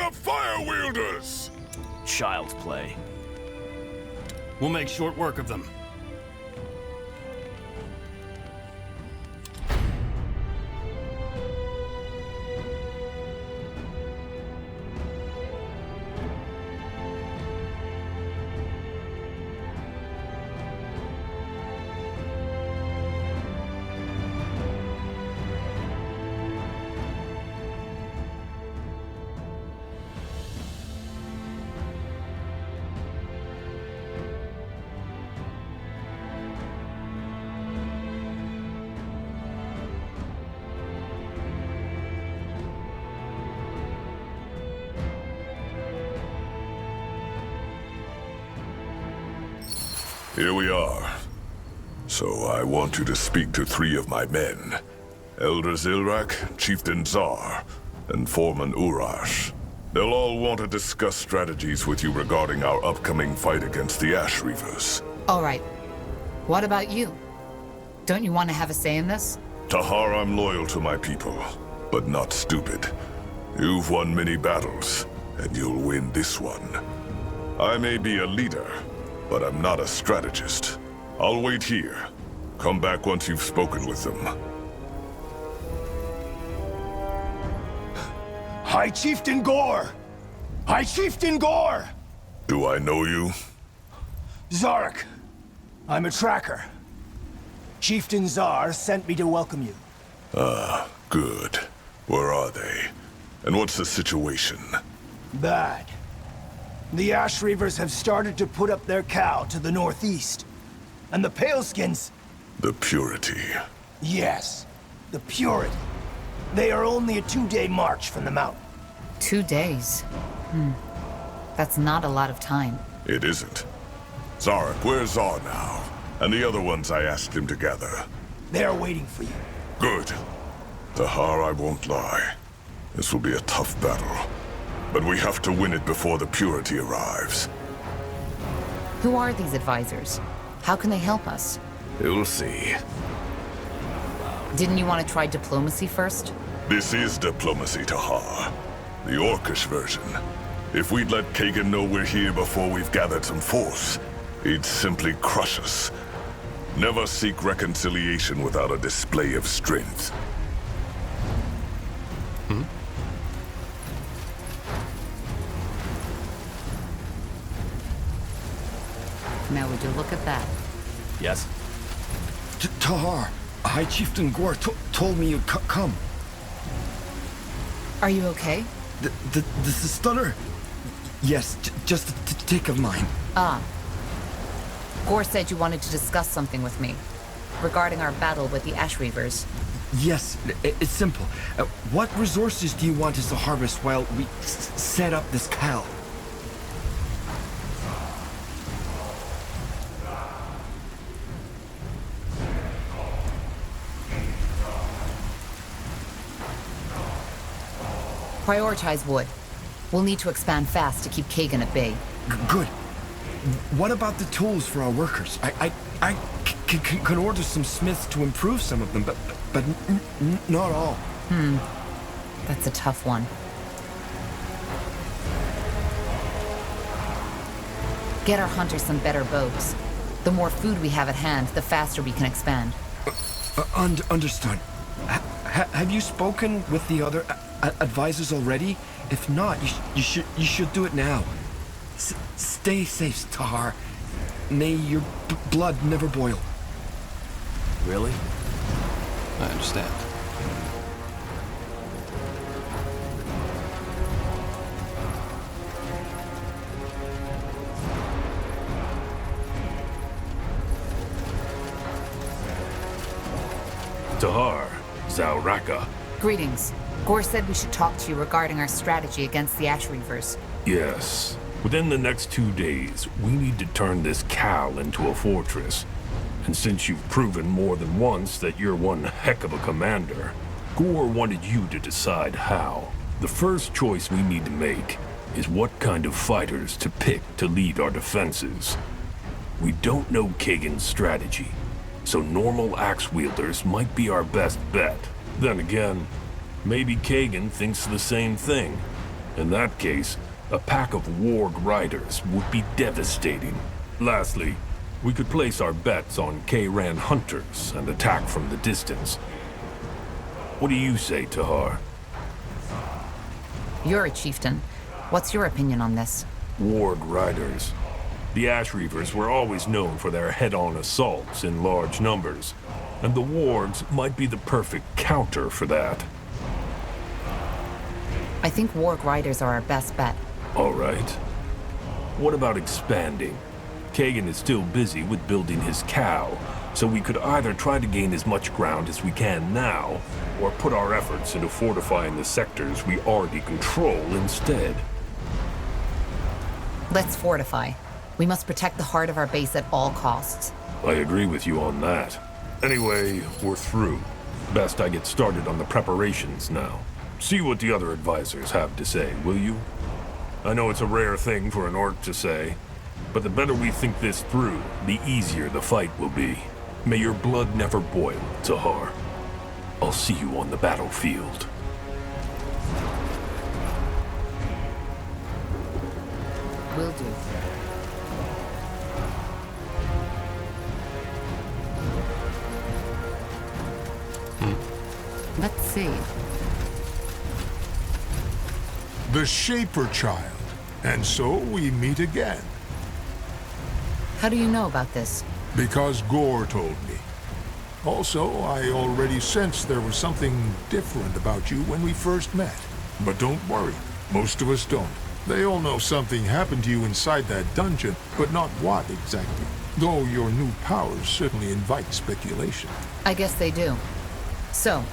the fire wielders! Child's play. We'll make short work of them. Here we are. So I want you to speak to 3 of my men. Elder Zilrak, Chieftain Zar, and Foreman Urash. They'll all want to discuss strategies with you regarding our upcoming fight against the Ash Reavers. All right. What about you? Don't you want to have a say in this? Tahar, I'm loyal to my people, but not stupid. You've won many battles, and you'll win this one. I may be a leader, but I'm not a strategist. I'll wait here. Come back once you've spoken with them. High Chieftain Gore! High Chieftain Gore! Do I know you? Zarek. I'm a tracker. Chieftain Zar sent me to welcome you. Ah, good. Where are they? And what's the situation? Bad. The Ash Reavers have started to put up their cow to the northeast. And the Paleskins... The Purity. Yes, the Purity. They are only a 2-day march from the mountain. 2 days. That's not a lot of time. It isn't. Zarek, where's Zar now? And the other ones I asked him to gather. They are waiting for you. Good. Tahar, I won't lie. This will be a tough battle. But we have to win it before the Purity arrives. Who are these advisors? How can they help us? You'll see. Didn't you want to try diplomacy first? This is diplomacy, Tahar. The Orcish version. If we'd let Kagan know we're here before we've gathered some force, he'd simply crush us. Never seek reconciliation without a display of strength. Now would you look at that? Yes? Tahar, High Chieftain Gore told me you'd come. Are you okay? This is Stunner. Yes, just a tick of mine. Ah. Gore said you wanted to discuss something with me. Regarding our battle with the Ash Reavers. Yes, it's simple. What resources do you want us to harvest while we set up this cow? Prioritize wood. We'll need to expand fast to keep Kagan at bay. Good. What about the tools for our workers? I can order some smiths to improve some of them, but not all. That's a tough one. Get our hunters some better bows. The more food we have at hand, the faster we can expand. Understood. Have you spoken with the other advisors already? If not, you should do it now. Stay safe, Tahar. May your blood never boil. Really? I understand. Tahar, Zauraka. Greetings. Gore said we should talk to you regarding our strategy against the Ash Reavers. Yes. Within the next 2 days, we need to turn this cow into a fortress. And since you've proven more than once that you're one heck of a commander, Gore wanted you to decide how. The first choice we need to make is what kind of fighters to pick to lead our defenses. We don't know Kagan's strategy, so normal axe wielders might be our best bet. Then again, maybe Kagan thinks the same thing. In that case, a pack of warg riders would be devastating. Lastly, we could place our bets on K-Ran hunters and attack from the distance. What do you say, Tahar? You're a chieftain. What's your opinion on this? Warg riders. The Ash Reavers were always known for their head-on assaults in large numbers, and the wargs might be the perfect counter for that. I think warg riders are our best bet. All right. What about expanding? Kagan is still busy with building his cow, so we could either try to gain as much ground as we can now, or put our efforts into fortifying the sectors we already control instead. Let's fortify. We must protect the heart of our base at all costs. I agree with you on that. Anyway, we're through. Best I get started on the preparations now. See what the other advisors have to say, will you? I know it's a rare thing for an orc to say, but the better we think this through, the easier the fight will be. May your blood never boil, Tahar. I'll see you on the battlefield. Will do. Let's see. The Shaper child. And so we meet again. How do you know about this? Because Gore told me. Also, I already sensed there was something different about you when we first met. But don't worry, most of us don't. They all know something happened to you inside that dungeon, but not what exactly. Though your new powers certainly invite speculation. I guess they do. So,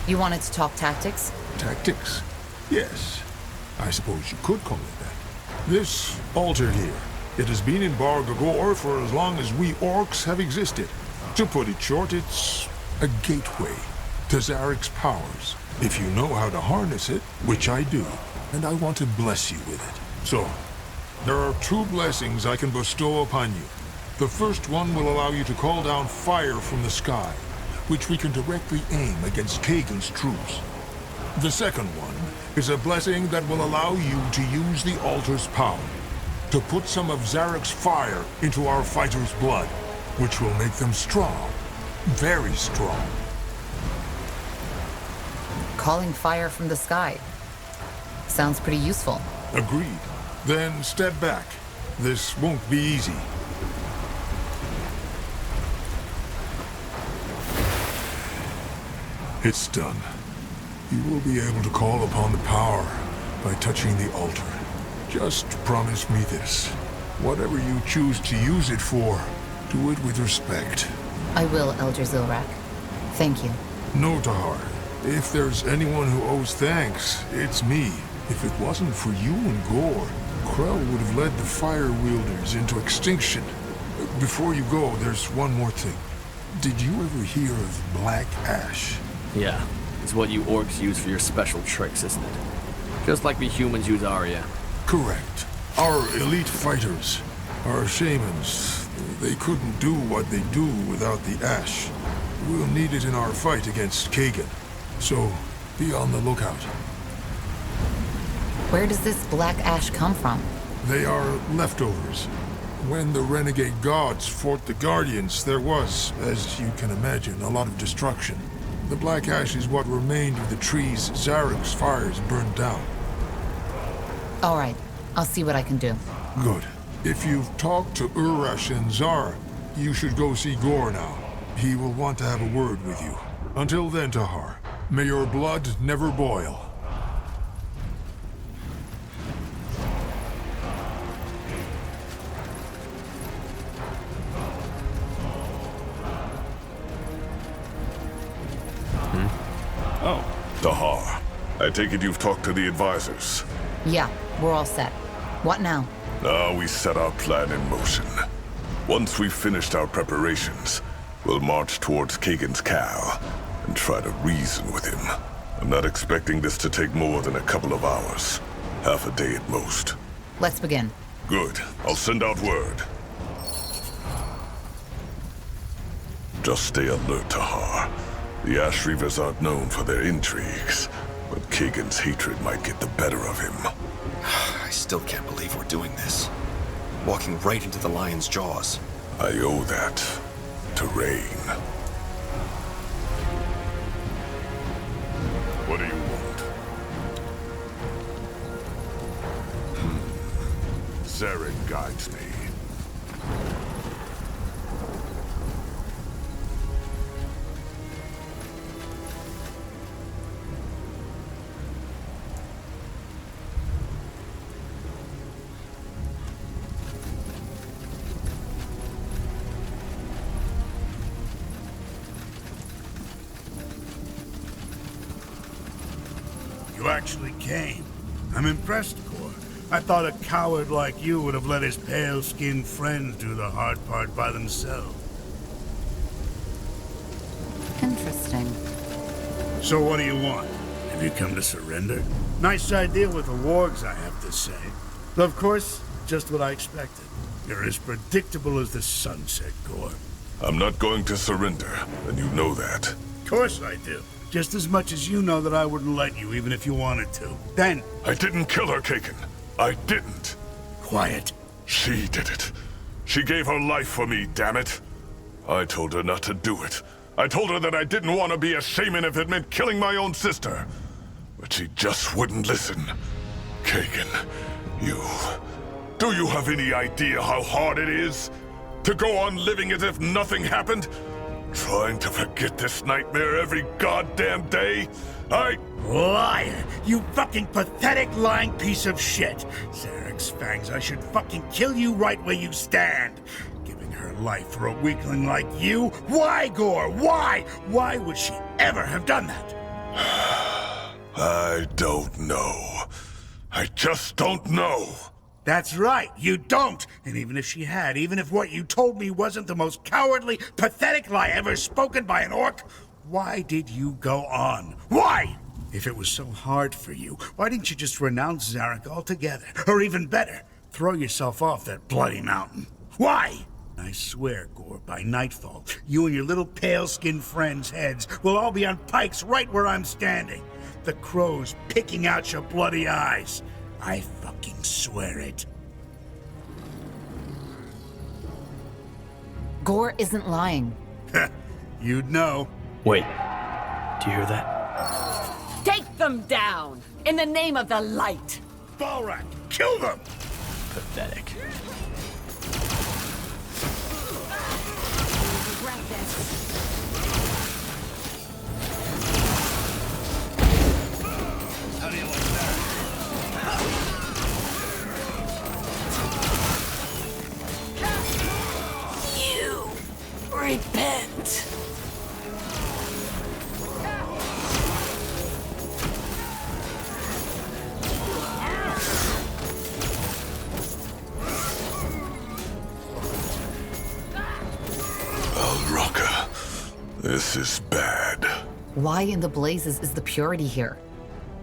you wanted to talk tactics? Tactics? Yes. I suppose you could call it that. This altar here, it has been in Bargagor for as long as we orcs have existed. To put it short, it's a gateway to Zarek's powers. If you know how to harness it, which I do, and I want to bless you with it. So, there are two blessings I can bestow upon you. The first one will allow you to call down fire from the sky, which we can directly aim against Kagan's troops. The second one is a blessing that will allow you to use the altar's power to put some of Zarek's fire into our fighters' blood, which will make them strong, very strong. Calling fire from the sky. Sounds pretty useful. Agreed. Then step back. This won't be easy. It's done. You will be able to call upon the power by touching the altar. Just promise me this. Whatever you choose to use it for, do it with respect. I will, Elder Zilrak. Thank you. No, Tahar. If there's anyone who owes thanks, it's me. If it wasn't for you and Gore, Krell would have led the Fire Wielders into extinction. Before you go, there's one more thing. Did you ever hear of Black Ash? Yeah, it's what you orcs use for your special tricks, isn't it? Just like we humans use Arya. Correct. Our elite fighters, our shamans, they couldn't do what they do without the Ash. We'll need it in our fight against Kagan. So, be on the lookout. Where does this black ash come from? They are leftovers. When the renegade gods fought the Guardians, there was, as you can imagine, a lot of destruction. The black ash is what remained of the trees Zarek's fires burned down. All right, I'll see what I can do. Good. If you've talked to Urash and Zar, you should go see Gore now. He will want to have a word with you. Until then, Tahar, may your blood never boil. Tahar, I take it you've talked to the advisors. Yeah, we're all set. What now? Now we set our plan in motion. Once we've finished our preparations, we'll march towards Kagan's cow and try to reason with him. I'm not expecting this to take more than a couple of hours. Half a day at most. Let's begin. Good. I'll send out word. Just stay alert, Tahar. The Ash Reavers aren't known for their intrigues. but Kagan's hatred might get the better of him. I still can't believe we're doing this. Walking right into the lion's jaws. I owe that to Rain. What do you want? Zarek guides me. You actually came. I'm impressed, Gore. I thought a coward like you would have let his pale-skinned friends do the hard part by themselves. Interesting. So what do you want? Have you come to surrender? Nice idea with the wargs, I have to say. Of course, just what I expected. You're as predictable as the sunset, Gore. I'm not going to surrender, and you know that. Of course I do. Just as much as you know that I wouldn't let you, even if you wanted to. Then... I didn't kill her, Kagan. I didn't. Quiet. She did it. She gave her life for me, damn it. I told her not to do it. I told her that I didn't want to be a shaman if it meant killing my own sister. But she just wouldn't listen. Kagan, do you have any idea how hard it is to go on living as if nothing happened? Trying to forget this nightmare every goddamn day? Liar! You fucking pathetic lying piece of shit! Zarek's fangs, I should fucking kill you right where you stand! Giving her life for a weakling like you? Why, Gore? Why? Why would she ever have done that? I don't know. I just don't know. That's right, you don't! And even if she had, even if what you told me wasn't the most cowardly, pathetic lie ever spoken by an orc, why did you go on? Why? If it was so hard for you, why didn't you just renounce Zarek altogether? Or even better, throw yourself off that bloody mountain? Why? I swear, Gore, by nightfall, you and your little pale-skinned friends' heads will all be on pikes right where I'm standing. The crows picking out your bloody eyes. I fucking swear it. Gore isn't lying. You'd know. Wait. Do you hear that? Take them down! In the name of the light! Balrak, kill them! Pathetic. How do you like that? You repent. This is bad. Why in the blazes is the purity here?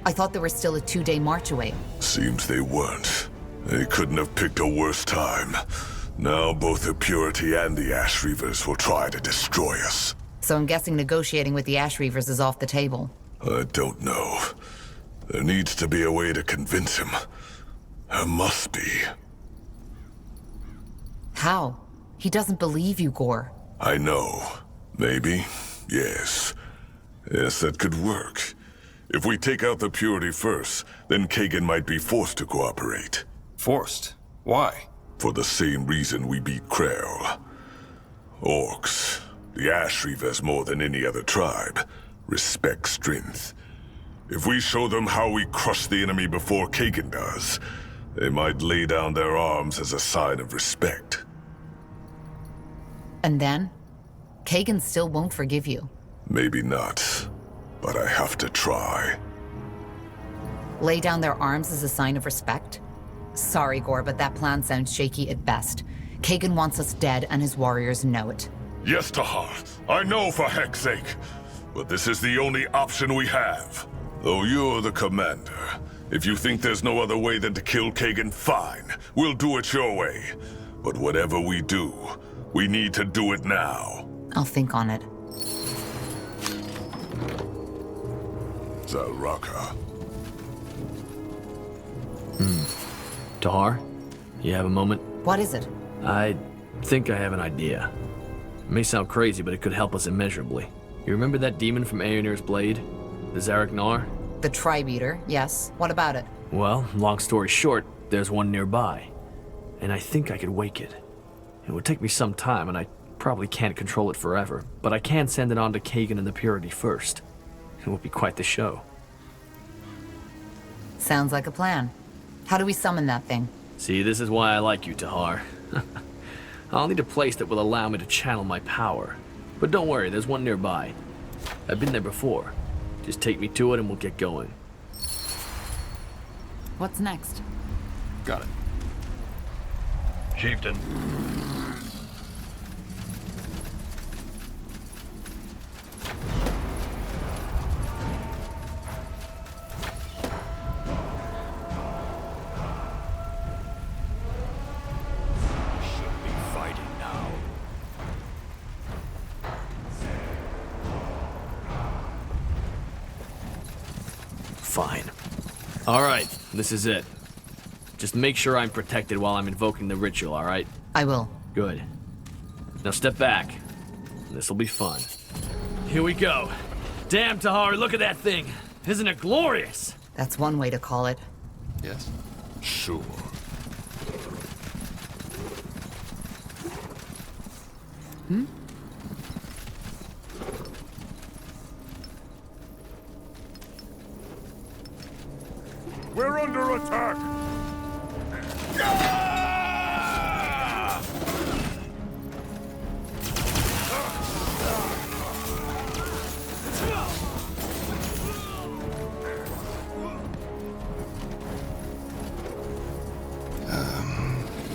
I thought they were still a 2-day march away. Seems they weren't. They couldn't have picked a worse time. Now both the Purity and the Ash Reavers will try to destroy us. So I'm guessing negotiating with the Ash Reavers is off the table. I don't know. There needs to be a way to convince him. There must be. How? He doesn't believe you, Gore. I know. Maybe. Yes. Yes, that could work. If we take out the Purity first, then Kagan might be forced to cooperate. Forced? Why? For the same reason we beat Krell. Orcs, the Ash Reavers more than any other tribe, respect strength. If we show them how we crush the enemy before Kagan does, they might lay down their arms as a sign of respect. And then? Kagan still won't forgive you. Maybe not, but I have to try. Lay down their arms as a sign of respect? Sorry, Gore, but that plan sounds shaky at best. Kagan wants us dead, and his warriors know it. Yes, Tahar. I know for heck's sake. But this is the only option we have. Though you're the commander, if you think there's no other way than to kill Kagan, fine. We'll do it your way. But whatever we do, we need to do it now. I'll think on it. Zalraka. Tahar, you have a moment? What is it? I think I have an idea. It may sound crazy, but it could help us immeasurably. You remember that demon from Aeonir's Blade? The Zarek Nar? The Tribe Eater, yes. What about it? Well, long story short, there's one nearby. And I think I could wake it. It would take me some time, and I probably can't control it forever, but I can send it on to Kagan and the Purity first. It will be quite the show. Sounds like a plan. How do we summon that thing? See, this is why I like you, Tahar. I'll need a place that will allow me to channel my power. But don't worry, there's one nearby. I've been there before. Just take me to it and we'll get going. What's next? Got it. Chieftain. Fine. Alright, this is it. Just make sure I'm protected while I'm invoking the ritual, alright? I will. Good. Now step back. This'll be fun. Here we go. Damn, Tahar, look at that thing! Isn't it glorious? That's one way to call it. Yes. Sure. We're under attack!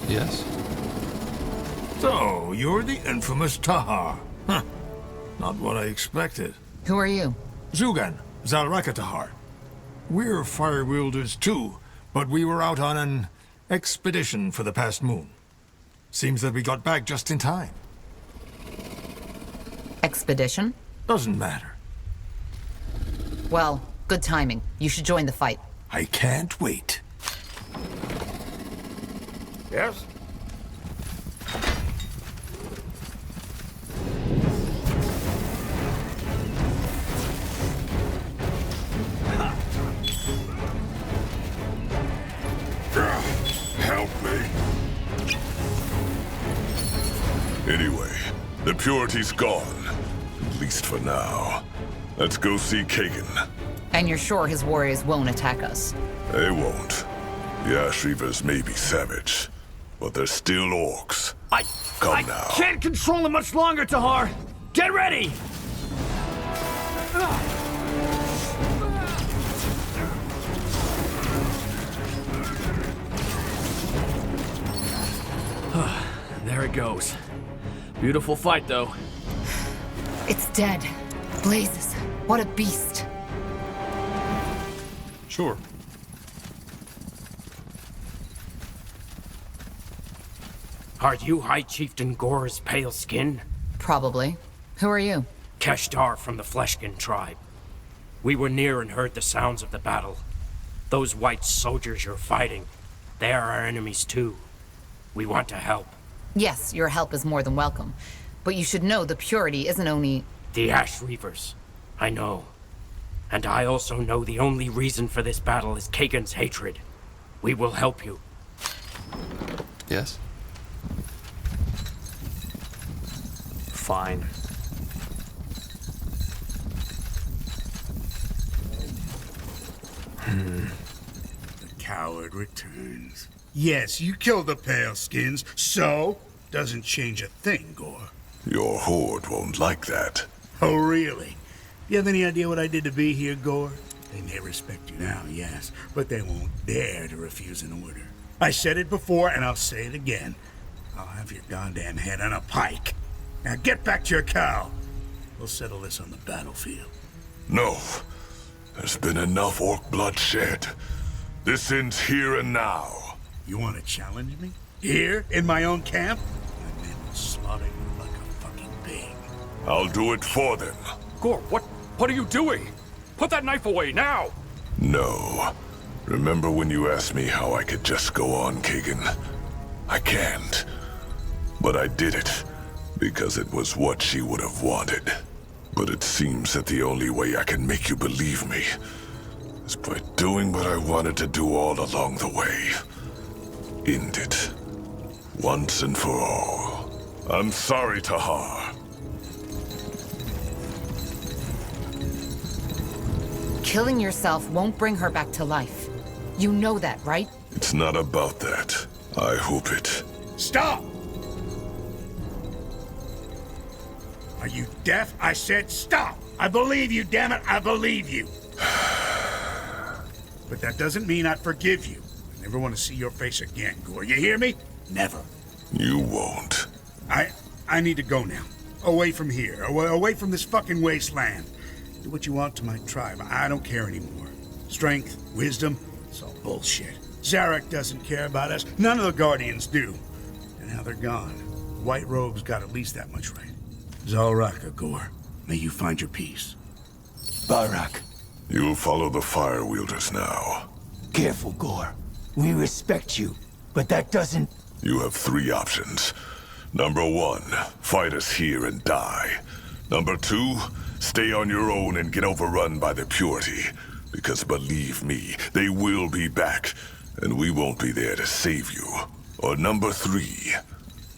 Yes. So, you're the infamous Tahar. Huh. Not what I expected. Who are you? Zugan, Zalraka Tahar. We're fire wielders too, but we were out on an expedition for the past moon. Seems that we got back just in time. Expedition? Doesn't matter. Well, good timing. You should join the fight. I can't wait. Yes? Help me. Anyway, the Purity's gone. At least for now. Let's go see Kagan. And you're sure his warriors won't attack us? They won't. The Ash Reavers may be savage, but they're still orcs. Come now. Can't control him much longer, Tahar! Get ready! There it goes. Beautiful fight, though. It's dead. Blazes. What a beast. Sure. Are you High Chieftain Gor's pale skin? Probably. Who are you? Keshtar from the Fleshkin tribe. We were near and heard the sounds of the battle. Those white soldiers you're fighting, they are our enemies too. We want to help. Yes, your help is more than welcome. But you should know the Purity isn't only... The Ash Reavers. I know. And I also know the only reason for this battle is Kagan's hatred. We will help you. Yes. Fine. The coward returns. Yes, you killed the Pale Skins, so doesn't change a thing, Gore. Your horde won't like that. Oh, really? You have any idea what I did to be here, Gore? They may respect you now, yes, but they won't dare to refuse an order. I said it before, and I'll say it again. I'll have your goddamn head on a pike. Now get back to your cow. We'll settle this on the battlefield. No. There's been enough orc blood shed. This ends here and now. You want to challenge me? Here, in my own camp? My men will slaughter you like a fucking pig. I'll do it for them. Gore, what are you doing? Put that knife away, now! No. Remember when you asked me how I could just go on, Kagan? I can't. But I did it, because it was what she would have wanted. But it seems that the only way I can make you believe me is by doing what I wanted to do all along the way. End it. Once and for all. I'm sorry, Tahar. Killing yourself won't bring her back to life. You know that, right? It's not about that. I hope it. Stop! Are you deaf? I said stop! I believe you, damn it! I believe you! But that doesn't mean I forgive you. I never want to see your face again, Gore. You hear me? Never. You won't. I need to go now. Away from here. Away from this fucking wasteland. Do what you want to my tribe. I don't care anymore. Strength, wisdom, it's all bullshit. Zarek doesn't care about us. None of the Guardians do. And now they're gone. The White Robe's got at least that much right. Zalraka, Gore. May you find your peace. Barak, You'll follow the Fire Wielders now. careful, Gore. We respect you, but that doesn't... You have 3 options. Number 1, fight us here and die. Number 2, stay on your own and get overrun by the Purity. Because believe me, they will be back, and we won't be there to save you. Or number 3,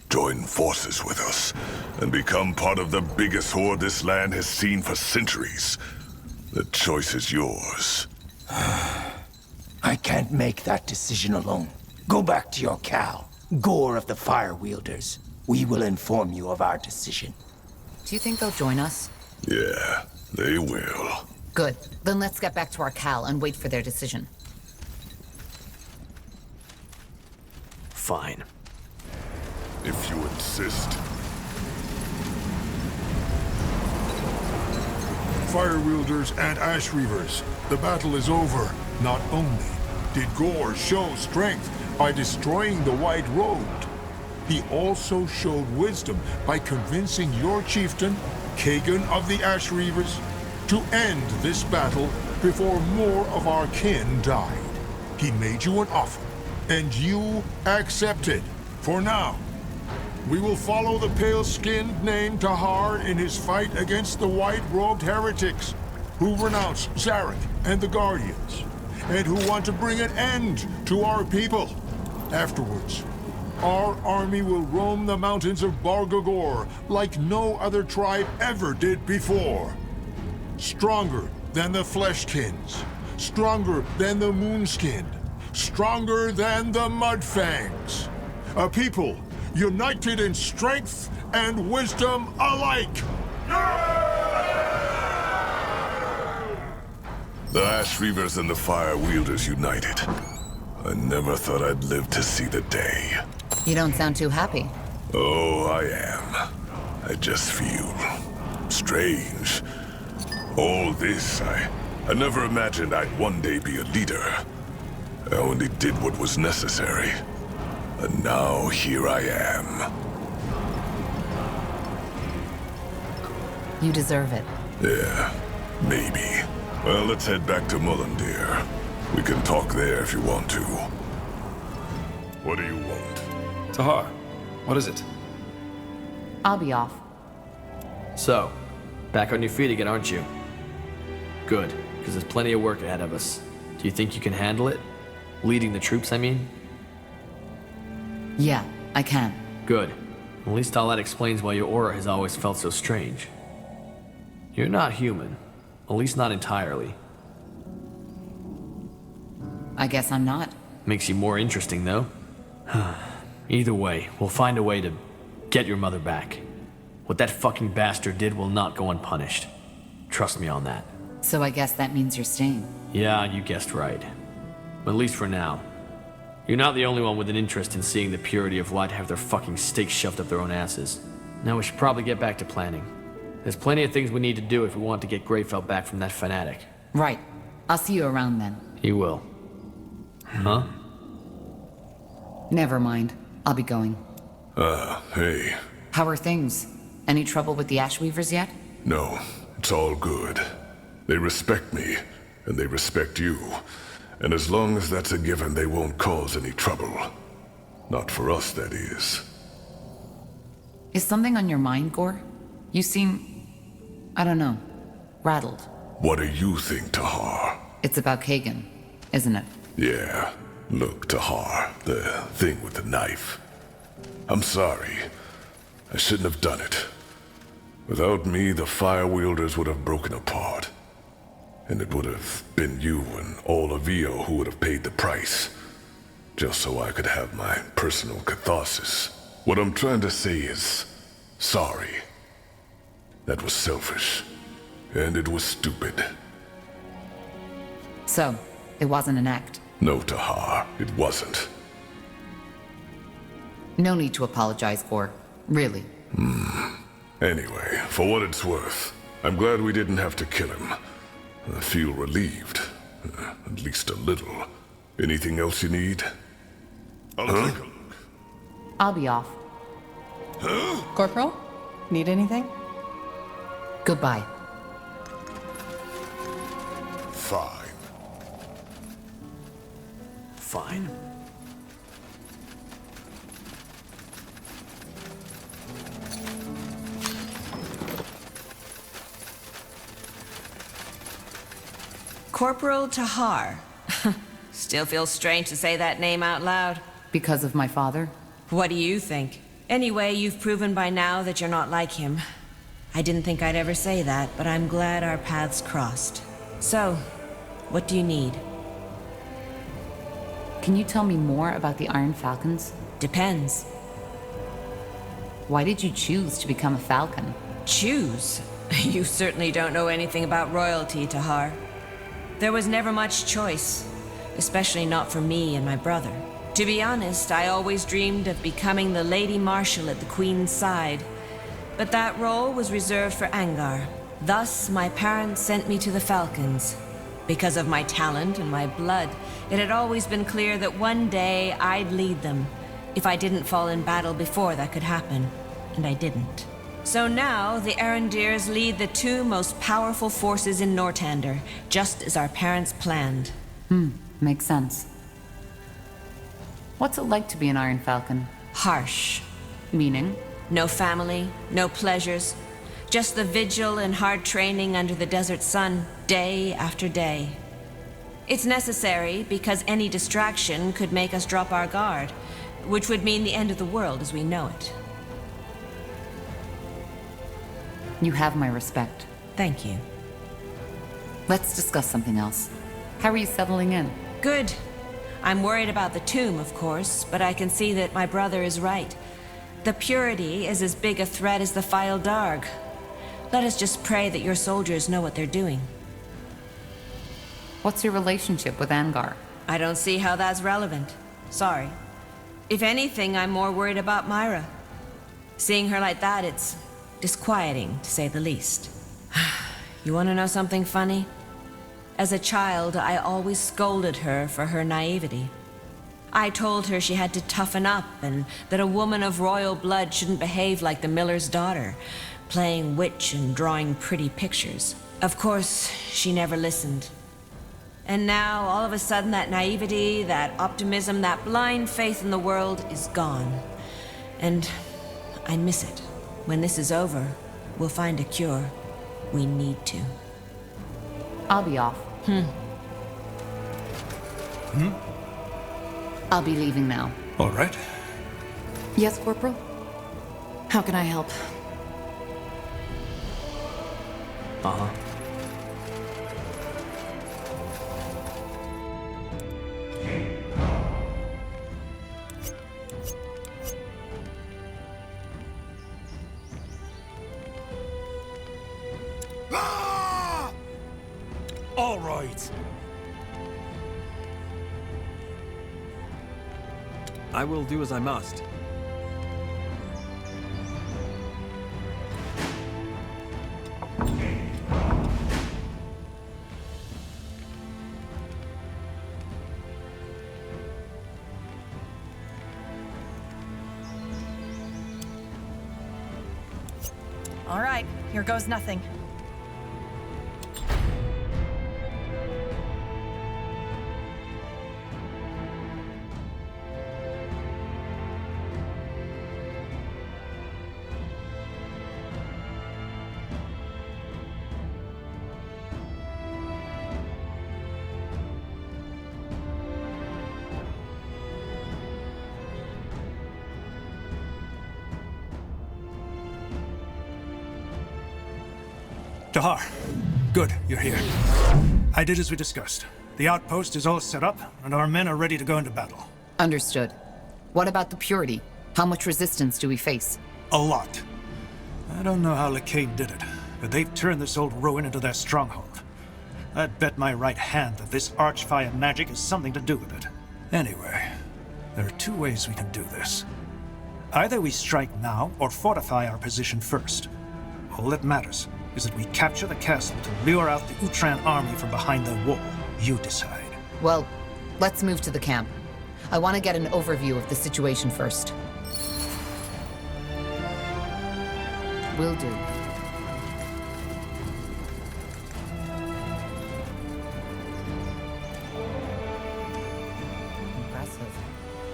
join forces with us, and become part of the biggest horde this land has seen for centuries. The choice is yours. I can't make that decision alone. Go back to your Cal, Gore of the Fire Wielders. We will inform you of our decision. Do you think they'll join us? Yeah, they will. Good. Then let's get back to our Cal and wait for their decision. Fine. If you insist. Fire Wielders and Ash Reavers, the battle is over. Not only did Gore show strength by destroying the White Robed, he also showed wisdom by convincing your chieftain, Kagan of the Ash Reavers, to end this battle before more of our kin died. He made you an offer, and you accepted. For now, we will follow the pale-skinned named Tahar in his fight against the white-robed heretics who renounce Zarek and the Guardians, and who want to bring an end to our people. Afterwards, our army will roam the mountains of Bargagor like no other tribe ever did before. Stronger than the Fleshkins, stronger than the Moonskinned, stronger than the Mudfangs. A people united in strength and wisdom alike. The Ash Reavers and the Fire Wielders united. I never thought I'd live to see the day. You don't sound too happy. Oh, I am. I just feel strange. All this, I never imagined I'd one day be a leader. I only did what was necessary. And now here I am. You deserve it. Yeah, maybe. Well, let's head back to Mullendeer. We can talk there if you want to. What do you want? Tahar, what is it? I'll be off. So, back on your feet again, aren't you? Good, because there's plenty of work ahead of us. Do you think you can handle it? Leading the troops, I mean? Yeah, I can. Good. At least all that explains why your aura has always felt so strange. You're not human. At least not entirely. I guess I'm not. Makes you more interesting, though. Either way, we'll find a way to get your mother back. What that fucking bastard did will not go unpunished. Trust me on that. So I guess that means you're staying. Yeah, you guessed right. At least for now. You're not the only one with an interest in seeing the purity of light have their fucking stakes shoved up their own asses. Now we should probably get back to planning. There's plenty of things we need to do if we want to get Greyfell back from that fanatic. Right. I'll see you around then. You will. Huh? Never mind. I'll be going. Hey. How are things? Any trouble with the Ashweavers yet? No, it's all good. They respect me, and they respect you. And as long as that's a given, they won't cause any trouble. Not for us, that is. Is something on your mind, Gore? You seem... I don't know. Rattled. What do you think, Tahar? It's about Kagan, isn't it? Yeah. Look, Tahar, the thing with the knife. I'm sorry. I shouldn't have done it. Without me, the fire wielders would have broken apart. And it would have been you and all of Io who would have paid the price. Just so I could have my personal catharsis. What I'm trying to say is... sorry. That was selfish. And it was stupid. So, it wasn't an act? No, Tahar, it wasn't. No need to apologize, Gore. Really. Anyway, for what it's worth, I'm glad we didn't have to kill him. I feel relieved. At least a little. Anything else you need? I'll take a look. I'll be off. Corporal? Need anything? Goodbye. Fine. Fine. Corporal Tahar. Still feels strange to say that name out loud. Because of my father? What do you think? Anyway, you've proven by now that you're not like him. I didn't think I'd ever say that, but I'm glad our paths crossed. So, what do you need? Can you tell me more about the Iron Falcons? Depends. Why did you choose to become a Falcon? Choose? You certainly don't know anything about royalty, Tahar. There was never much choice, especially not for me and my brother. To be honest, I always dreamed of becoming the Lady Marshal at the Queen's side. But that role was reserved for Angar. Thus, my parents sent me to the Falcons. Because of my talent and my blood, it had always been clear that one day I'd lead them. If I didn't fall in battle before that could happen. And I didn't. So now, the Arendirs lead the two most powerful forces in Nortander, just as our parents planned. Makes sense. What's it like to be an Iron Falcon? Harsh. Meaning? No family, no pleasures. Just the vigil and hard training under the desert sun, day after day. It's necessary because any distraction could make us drop our guard, which would mean the end of the world as we know it. You have my respect. Thank you. Let's discuss something else. How are you settling in? Good. I'm worried about the tomb, of course, but I can see that my brother is right. The Purity is as big a threat as the File Darg. Let us just pray that your soldiers know what they're doing. What's your relationship with Angar? I don't see how that's relevant. Sorry. If anything, I'm more worried about Myra. Seeing her like that, it's disquieting, to say the least. You want to know something funny? As a child, I always scolded her for her naivety. I told her she had to toughen up and that a woman of royal blood shouldn't behave like the miller's daughter, playing witch and drawing pretty pictures. Of course, she never listened. And now, all of a sudden, that naivety, that optimism, that blind faith in the world is gone. And I miss it. When this is over, we'll find a cure. We need to. I'll be off. I'll be leaving now. All right. Yes, Corporal? How can I help? Uh-huh. All right. I will do as I must. All right, here goes nothing. Tahar, good, you're here. I did as we discussed. The outpost is all set up, and our men are ready to go into battle. Understood. What about the Purity? How much resistance do we face? A lot. I don't know how Lacane did it, but they've turned this old ruin into their stronghold. I'd bet my right hand that this Archfire magic has something to do with it. Anyway, there are two ways we can do this. Either we strike now, or fortify our position first. All that matters is that we capture the castle to lure out the Utran army from behind the wall. You decide. Well, let's move to the camp. I want to get an overview of the situation first. Will do. Impressive.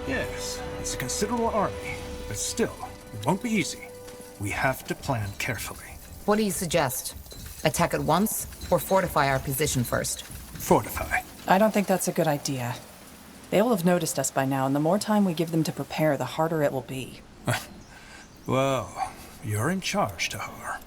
Yes, it's a considerable army, but still, it won't be easy. We have to plan carefully. What do you suggest? Attack at once, or fortify our position first? Fortify. I don't think that's a good idea. They will have noticed us by now, and the more time we give them to prepare, the harder it will be. Well, you're in charge, Tahar.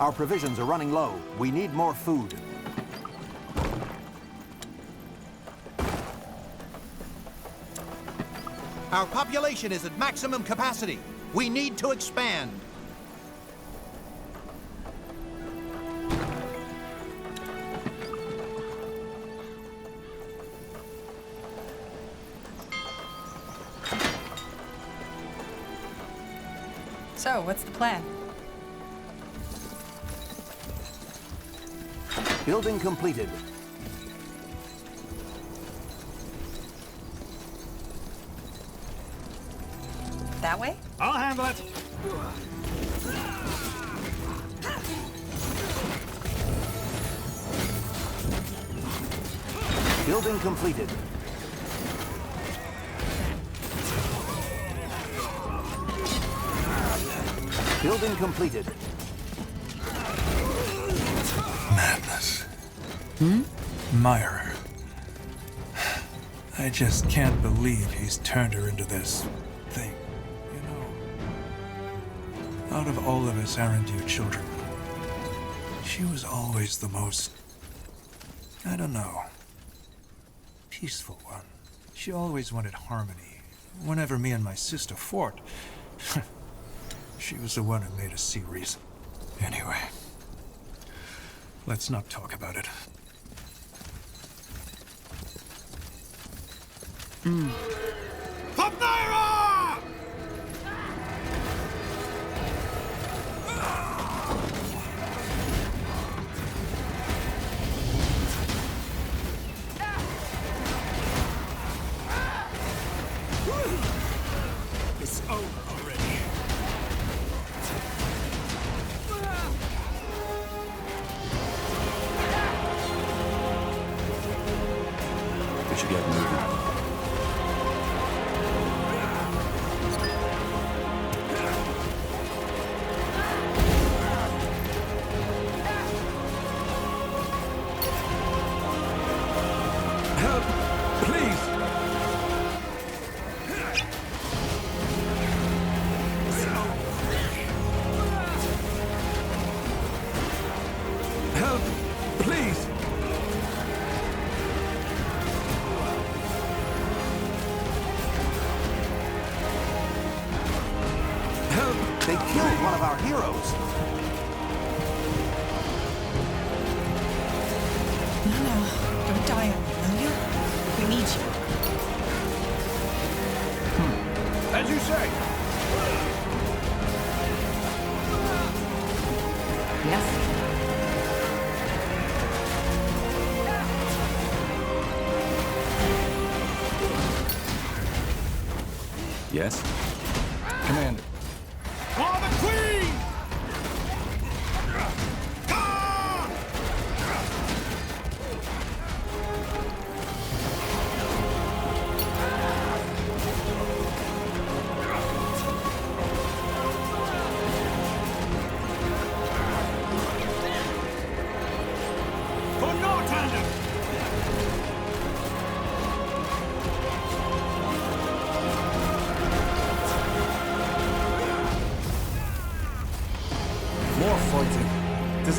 Our provisions are running low. We need more food. Our population is at maximum capacity. We need to expand. So, what's the plan? Building completed. That way? I'll handle it. Building completed. Building completed. Madness. Myra. I just can't believe he's turned her into this thing. You know, out of all of us Arendir children, she was always the most, I don't know, peaceful one. She always wanted harmony. Whenever me and my sister fought, she was the one who made us see reason. Anyway, let's not talk about it. Papnaira! It's over already. We should get moving. Help! Please! Help! Please! Help! They killed one of our heroes. No, don't die on me, will you? We need you. As you say. Yes? Yes? Commander. For the Queen!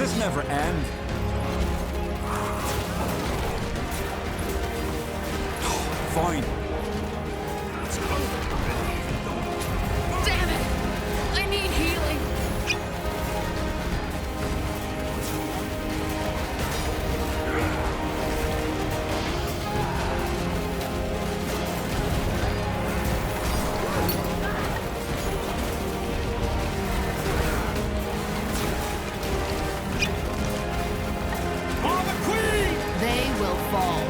this never end? Fine. Damn it! I need healing. They will fall.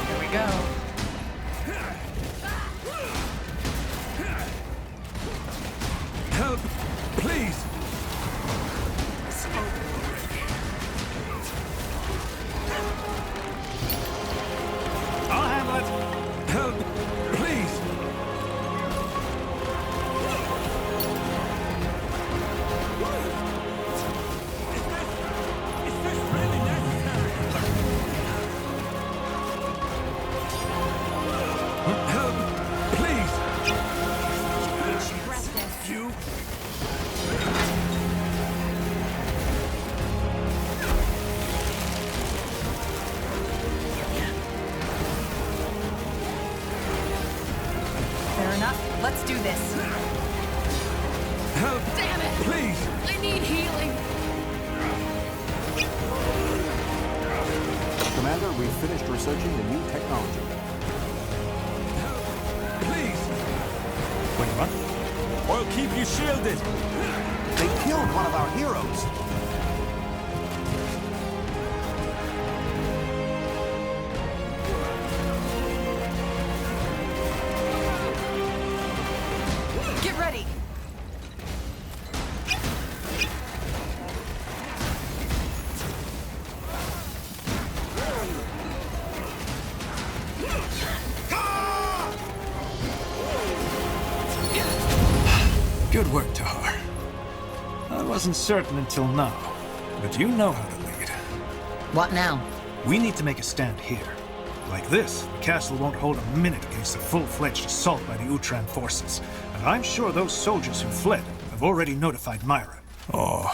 Here we go. Help, please. I'll handle it. Help, please. Help, please. You. Fair enough. Let's do this. Help, Damn it! please. I need healing. Commander, we've finished researching the new technology. Please. Wait, what? I'll keep you shielded. They killed one of our heroes. Get ready. Good work, Tahar. I wasn't certain until now, but you know how to lead. What now? We need to make a stand here. Like this, the castle won't hold a minute against a full-fledged assault by the Utran forces. And I'm sure those soldiers who fled have already notified Myra. Or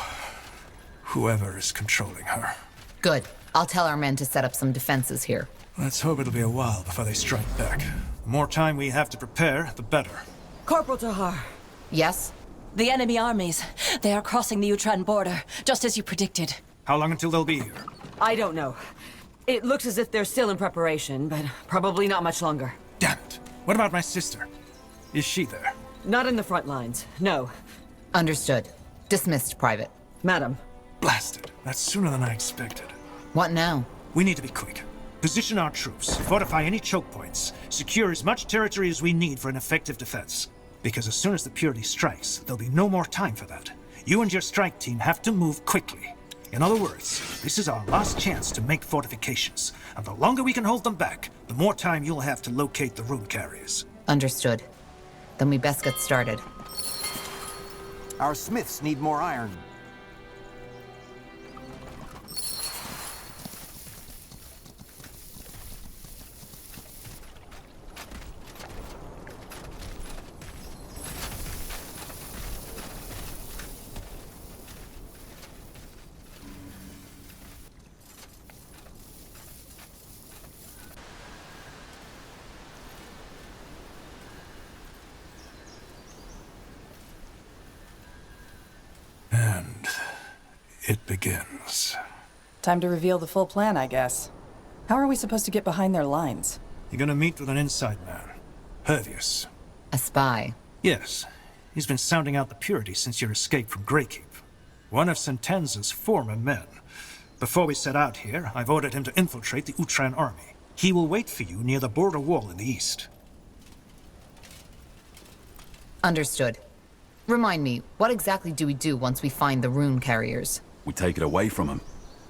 whoever is controlling her. Good. I'll tell our men to set up some defenses here. Let's hope it'll be a while before they strike back. The more time we have to prepare, the better. Corporal Tahar. Yes? The enemy armies. They are crossing the Utran border, just as you predicted. How long until they'll be here? I don't know. It looks as if they're still in preparation, but probably not much longer. Damn it. What about my sister? Is she there? Not in the front lines, no. Understood. Dismissed, Private. Madam. Blasted. That's sooner than I expected. What now? We need to be quick. Position our troops, fortify any choke points, secure as much territory as we need for an effective defense. Because as soon as the Purity strikes, there'll be no more time for that. You and your strike team have to move quickly. In other words, this is our last chance to make fortifications, and the longer we can hold them back, the more time you'll have to locate the rune carriers. Understood. Then we best get started. Our smiths need more iron. And it begins. Time to reveal the full plan, I guess. How are we supposed to get behind their lines? You're gonna meet with an inside man. Hervius. A spy? Yes. He's been sounding out the Purity since your escape from Greykeep. One of Sentenza's former men. Before we set out here, I've ordered him to infiltrate the Utran army. He will wait for you near the border wall in the east. Understood. Remind me, what exactly do we do once we find the rune carriers? We take it away from him.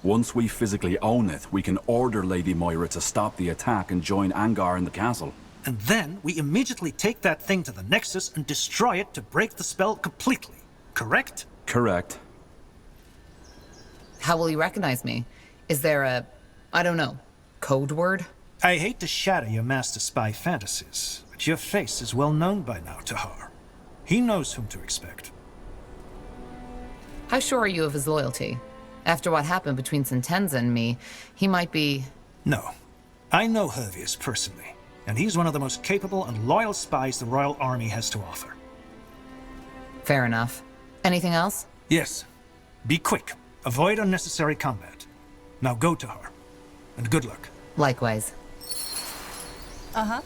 Once we physically own it, we can order Lady Moira to stop the attack and join Angar in the castle. And then we immediately take that thing to the Nexus and destroy it to break the spell completely. Correct? Correct. How will you recognize me? Is there a, I don't know, code word? I hate to shatter your master spy fantasies, but your face is well known by now, Tahar. He knows whom to expect. How sure are you of his loyalty? After what happened between Sentenza and me, he might be... No. I know Hervius personally, and he's one of the most capable and loyal spies the Royal Army has to offer. Fair enough. Anything else? Yes. Be quick. Avoid unnecessary combat. Now go to her. And good luck. Likewise. Uh-huh.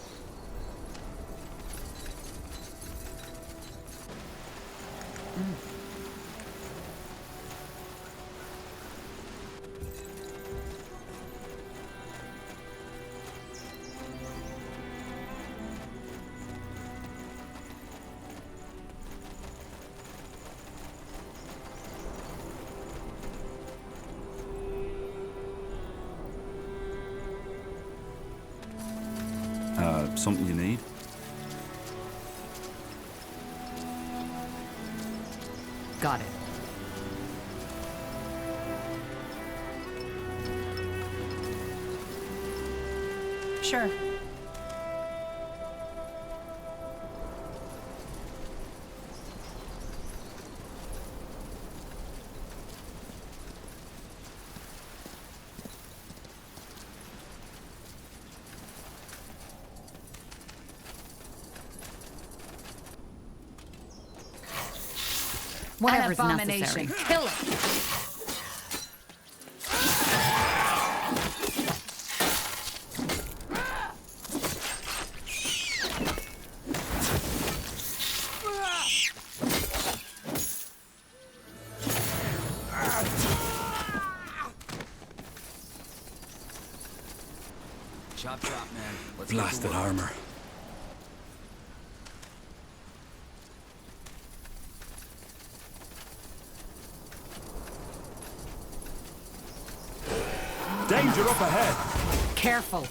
Something you need? Got it. Sure. Whatever's An abomination. necessary. Kill it. Chop, chop, man. Let's Blasted armor. Danger up ahead! Careful.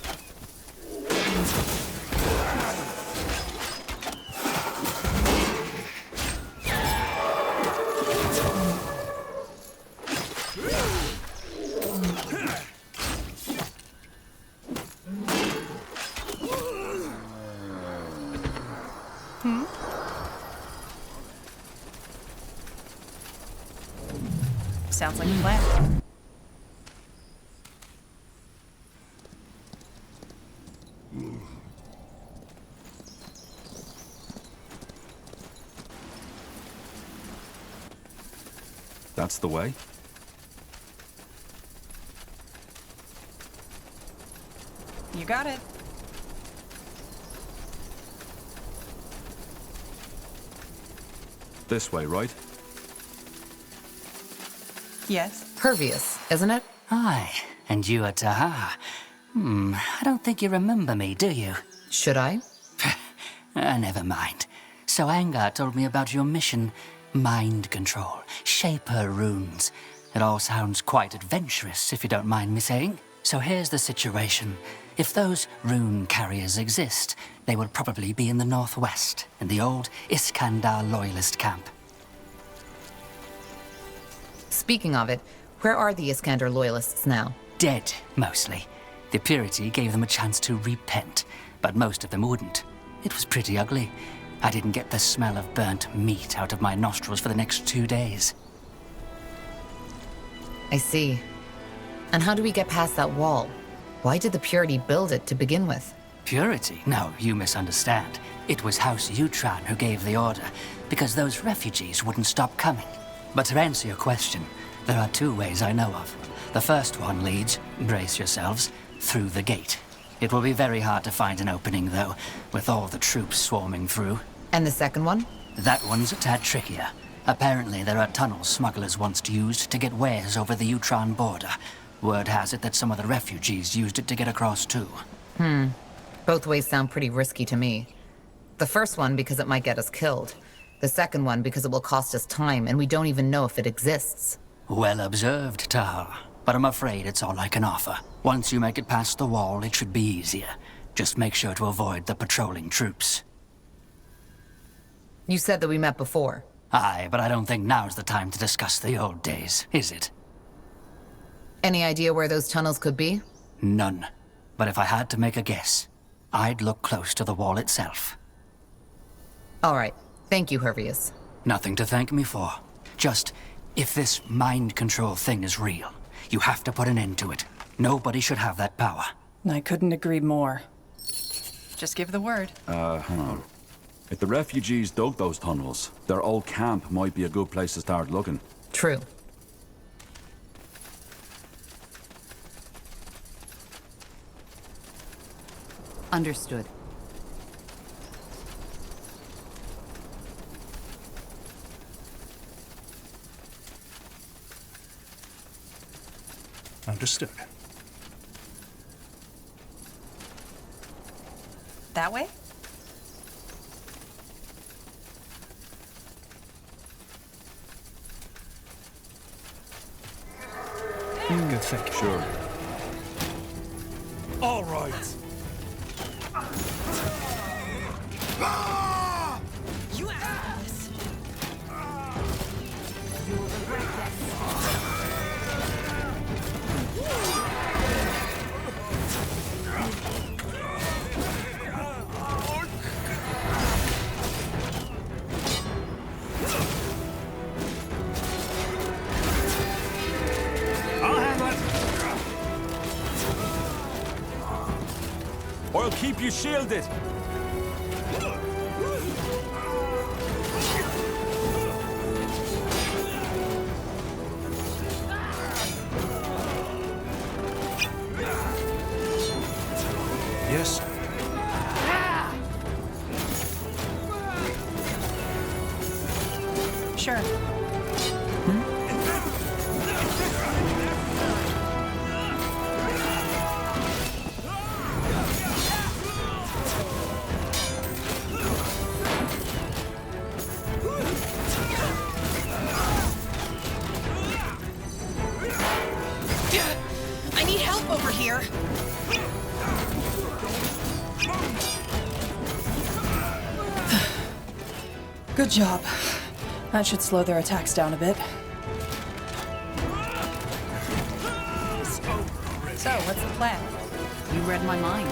Sounds like a plan. That's the way. You got it. This way, right? Yes. Pervious, isn't it? Aye, and you are Taha. I don't think you remember me, do you? Should I? Never mind. So Angar told me about your mission. Mind control, Shaper runes. It all sounds quite adventurous, if you don't mind me saying. So here's the situation. If those rune carriers exist, they will probably be in the northwest, in the old Iskandar loyalist camp. Speaking of it, where are the Iskander loyalists now? Dead, mostly. The purity gave them a chance to repent, but most of them wouldn't. It was pretty ugly. I didn't get the smell of burnt meat out of my nostrils for the next 2 days. I see. And how do we get past that wall? Why did the Purity build it to begin with? Purity? No, you misunderstand. It was House Utran who gave the order, because those refugees wouldn't stop coming. But to answer your question, there are 2 ways I know of. The first one leads, brace yourselves, through the gate. It will be very hard to find an opening, though, with all the troops swarming through. And the second one? That one's a tad trickier. Apparently, there are tunnels smugglers once used to get wares over the Utran border. Word has it that some of the refugees used it to get across, too. Both ways sound pretty risky to me. The first one because it might get us killed. The second one because it will cost us time and we don't even know if it exists. Well observed, Tahal. But I'm afraid it's all I can offer. Once you make it past the wall, it should be easier. Just make sure to avoid the patrolling troops. You said that we met before. Aye, but I don't think now's the time to discuss the old days, is it? Any idea where those tunnels could be? None. But if I had to make a guess, I'd look close to the wall itself. All right. Thank you, Hervius. Nothing to thank me for. Just, if this mind control thing is real, you have to put an end to it. Nobody should have that power. I couldn't agree more. Just give the word. If the refugees dug those tunnels, their old camp might be a good place to start looking. True. Understood. Understood. That way? Good thinking. Sure. All right. You asked for this. I'll handle it. I'll keep you shielded. Yes. Sure. I need help over here. Good job. That should slow their attacks down a bit. So, what's the plan? You read my mind.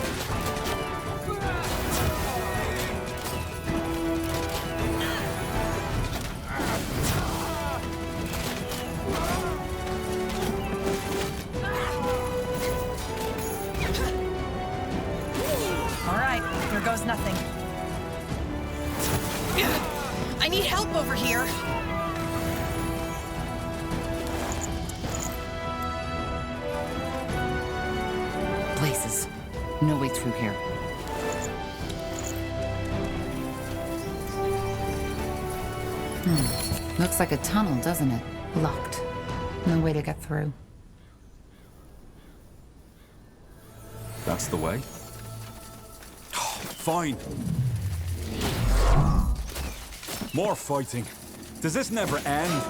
All right, here goes nothing. I need help over here. Places. No way through here. Looks like a tunnel, doesn't it? Locked. No way to get through. That's the way? Fine. More fighting. Does this never end?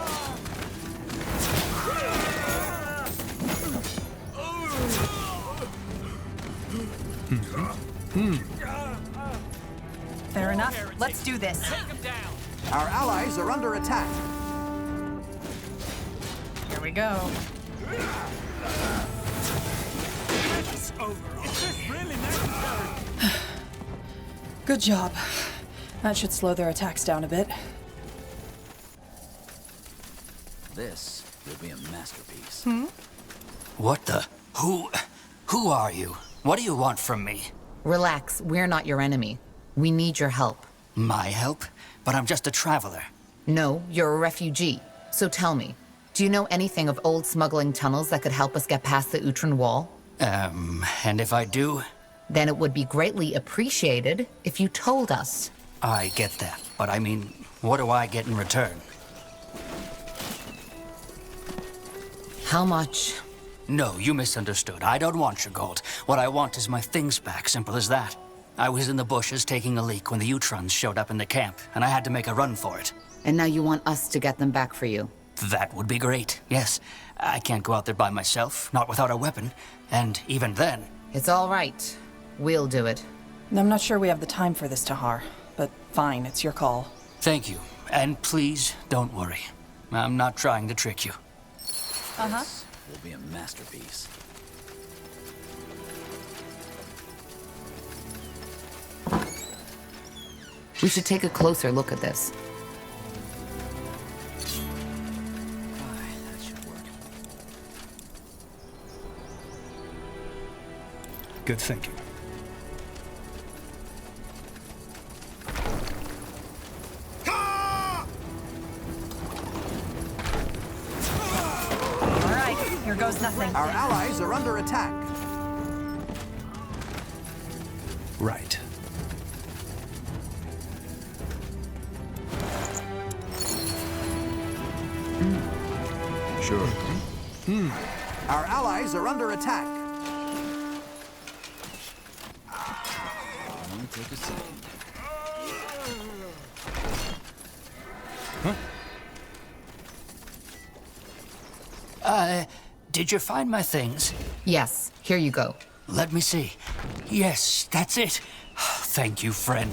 Fair enough. Let's do this. Our allies are under attack. Here we go. It's over. Is this really necessary? Good job. That should slow their attacks down a bit. This will be a masterpiece. What the? Who are you? What do you want from me? Relax, we're not your enemy. We need your help. My help? But I'm just a traveler. No, you're a refugee. So tell me, do you know anything of old smuggling tunnels that could help us get past the Utran wall? And if I do? Then it would be greatly appreciated if you told us. I get that, but I mean, what do I get in return? How much? No, you misunderstood. I don't want your gold. What I want is my things back, simple as that. I was in the bushes taking a leak when the Utrons showed up in the camp, and I had to make a run for it. And now you want us to get them back for you? That would be great, yes. I can't go out there by myself, not without a weapon, and even then... It's all right. We'll do it. I'm not sure we have the time for this, Tahar, but fine, it's your call. Thank you, and please don't worry. I'm not trying to trick you. Uh-huh. This will be a masterpiece. We We should take a closer look at this. That should work. Good thinking. All right, here goes nothing. Our allies are under attack. Right. Sure. Our allies are under attack. Take a second. Did you find my things? Yes, here you go. Let me see. Yes, that's it. Thank you, friend.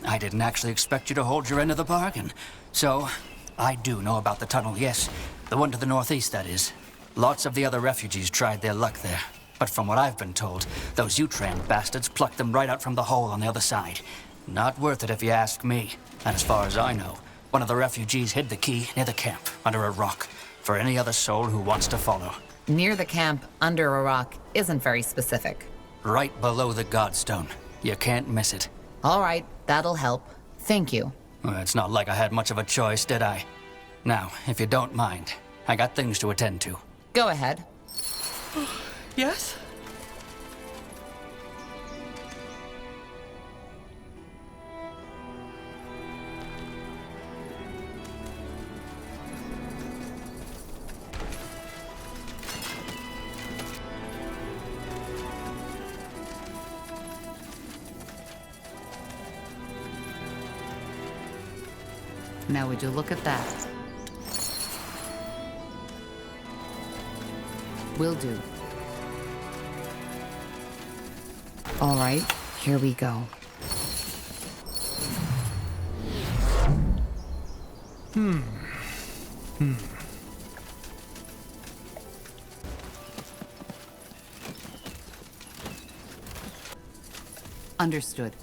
I didn't actually expect you to hold your end of the bargain. So, I do know about the tunnel, yes. The one to the northeast, that is. Lots of the other refugees tried their luck there. But from what I've been told, those Utran bastards plucked them right out from the hole on the other side. Not worth it if you ask me. And as far as I know, one of the refugees hid the key near the camp, under a rock, for any other soul who wants to follow. Near the camp, under a rock, isn't very specific. Right below the Godstone. You can't miss it. All right, that'll help. Thank you. Well, it's not like I had much of a choice, did I? Now, if you don't mind, I got things to attend to. Go ahead. Yes? Now would you look at that? Will do. All right, here we go. Understood.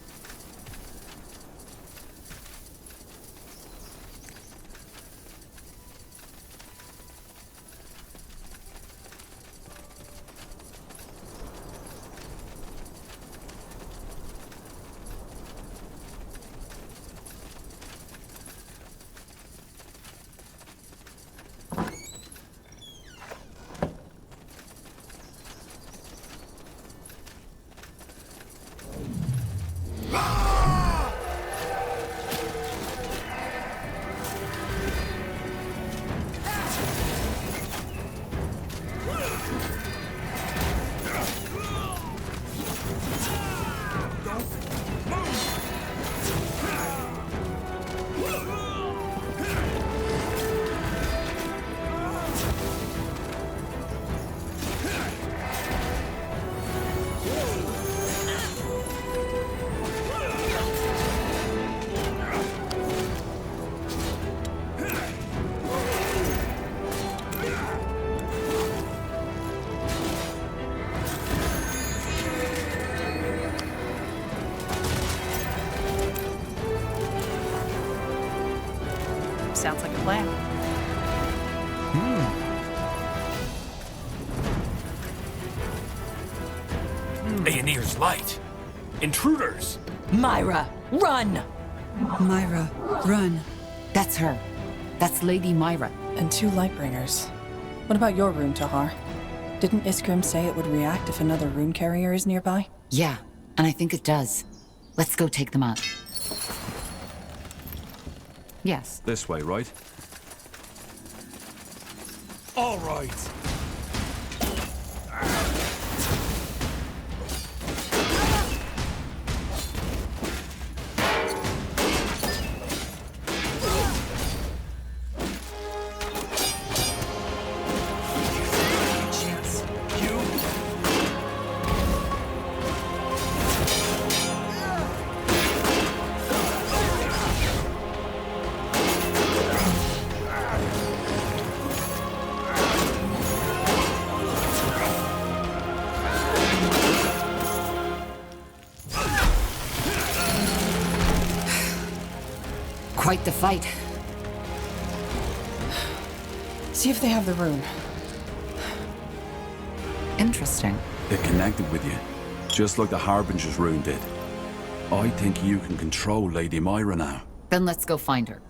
Sounds like a plan. Aeonir's light. Intruders. Myra, run! Myra, run. That's her. That's Lady Myra. And 2 Lightbringers. What about your rune, Tahar? Didn't Iskrim say it would react if another rune carrier is nearby? Yeah, and I think it does. Let's go take them out. Yes. This way, right? All right. Quite the fight. See if they have the rune. Interesting. It connected with you, just like the Harbinger's rune did. I think you can control Lady Myra now. Then let's go find her.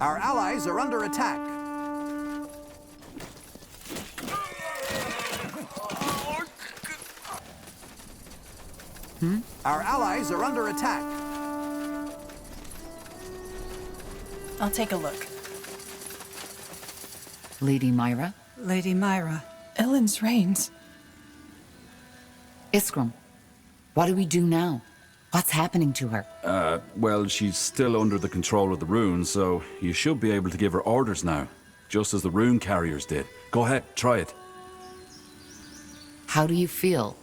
Our allies are under attack. Our allies are under attack. I'll take a look. Lady Myra? Lady Myra. Ellen's reigns. Iskram, what do we do now? What's happening to her? Well, she's still under the control of the runes, so you should be able to give her orders now, just as the rune carriers did. Go ahead, try it. How do you feel?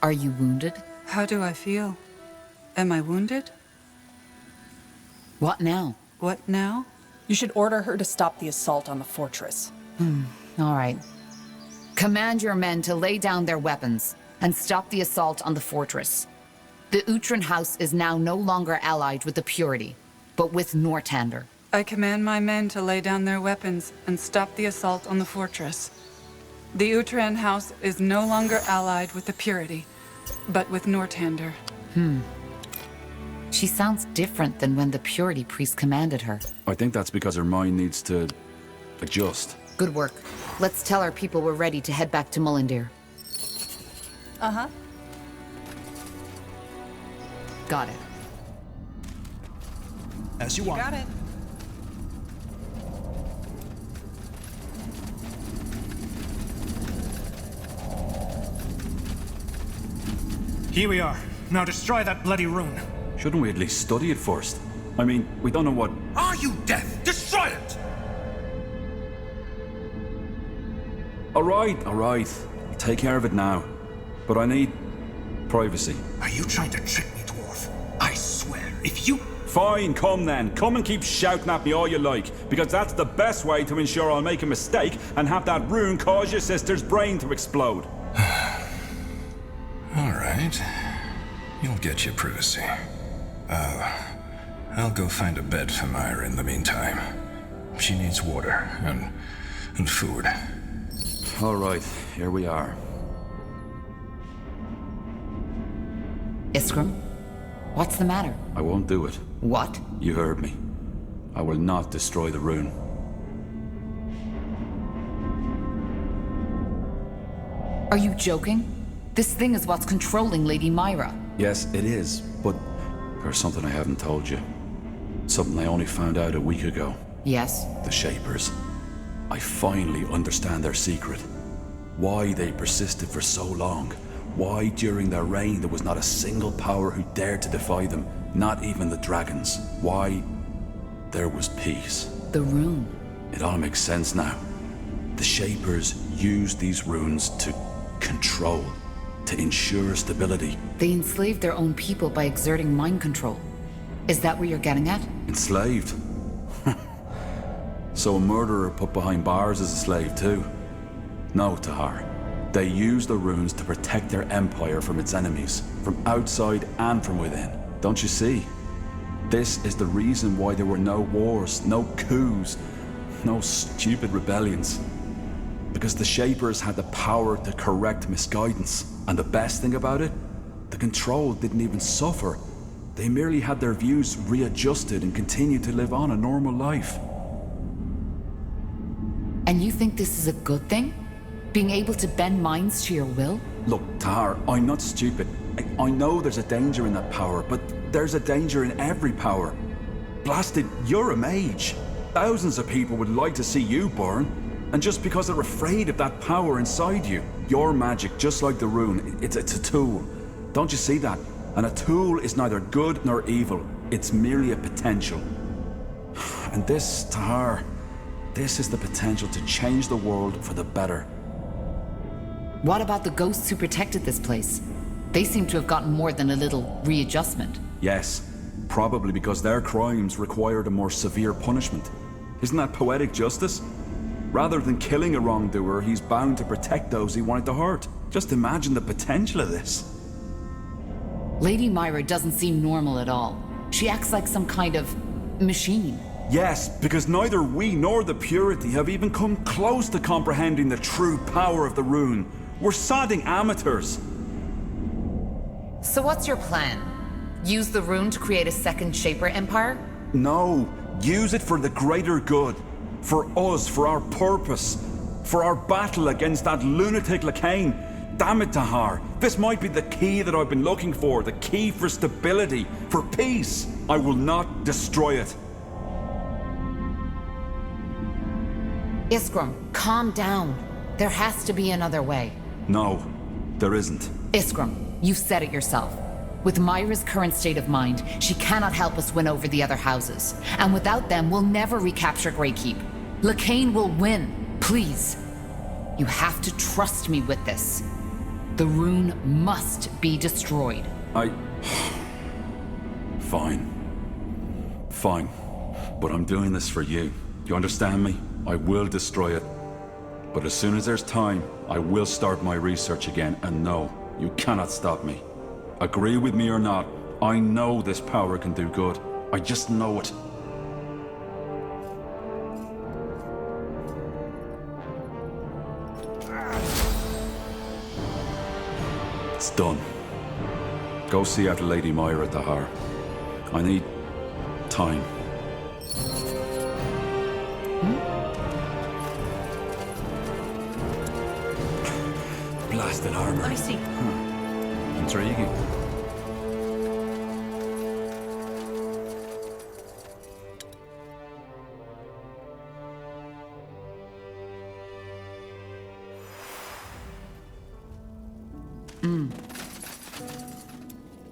Are you wounded? How do I feel? Am I wounded? What now? What now? You should order her to stop the assault on the fortress. All right. Command your men to lay down their weapons and stop the assault on the fortress. The Uhtred house is now no longer allied with the Purity, but with Northander. I command my men to lay down their weapons and stop the assault on the fortress. The Uhtred house is no longer allied with the Purity, but with Northander. She sounds different than when the Purity priest commanded her. I think that's because her mind needs to adjust. Good work. Let's tell our people we're ready to head back to Mullindir. Uh-huh. Got it. As you want. Got it. Here we are. Now destroy that bloody rune. Shouldn't we at least study it first? I mean, we don't know what... Are you deaf? Destroy it! All right. I'll take care of it now. But I need privacy. Are you trying to trick me, dwarf? I swear, if you... Fine, come then. Come and keep shouting at me all you like, because that's the best way to ensure I'll make a mistake and have that rune cause your sister's brain to explode. All right. You'll get your privacy. I'll go find a bed for Myra in the meantime. She needs water and food. All right, here we are. Iskram, what's the matter? I won't do it. What? You heard me. I will not destroy the rune. Are you joking? This thing is what's controlling Lady Myra. Yes, it is, but there's something I haven't told you. Something I only found out a week ago. Yes? The Shapers. I finally understand their secret. Why they persisted for so long. Why during their reign there was not a single power who dared to defy them. Not even the dragons. Why there was peace. The rune. It all makes sense now. The Shapers used these runes to control, to ensure stability. They enslaved their own people by exerting mind control. Is that what you're getting at? Enslaved? So a murderer put behind bars is a slave too? No, Tahar. They used the runes to protect their empire from its enemies, from outside and from within. Don't you see? This is the reason why there were no wars, no coups, no stupid rebellions. Because the Shapers had the power to correct misguidance. And the best thing about it? The control didn't even suffer. They merely had their views readjusted and continued to live on a normal life. And you think this is a good thing? Being able to bend minds to your will? Look, Tahar, I'm not stupid. I know there's a danger in that power, but there's a danger in every power. Blasted, you're a mage. Thousands of people would like to see you burn. And just because they're afraid of that power inside you. Your magic, just like the rune, it's a tool. Don't you see that? And a tool is neither good nor evil. It's merely a potential. And this, Tahar, this is the potential to change the world for the better. What about the ghosts who protected this place? They seem to have gotten more than a little readjustment. Yes, probably because their crimes required a more severe punishment. Isn't that poetic justice? Rather than killing a wrongdoer, he's bound to protect those he wanted to hurt. Just imagine the potential of this. Lady Myra doesn't seem normal at all. She acts like some kind of machine. Yes, because neither we nor the Purity have even come close to comprehending the true power of the rune. We're sodding amateurs. So what's your plan? Use the rune to create a second Shaper Empire? No, use it for the greater good. For us, for our purpose. For our battle against that lunatic Lacane. Damn it, Tahar. This might be the key that I've been looking for. The key for stability, for peace. I will not destroy it. Iskram, calm down. There has to be another way. No, there isn't. Iskram, you've said it yourself. With Myra's current state of mind, she cannot help us win over the other houses. And without them, we'll never recapture Greykeep. Lacane will win. Please. You have to trust me with this. The rune must be destroyed. Fine. Fine. But I'm doing this for you. You understand me? I will destroy it. But as soon as there's time, I will start my research again, and no, you cannot stop me. Agree with me or not, I know this power can do good. I just know it. It's done. Go see after Lady Myra, Tahar. I need time. Blasted armor. Let me see. Intriguing.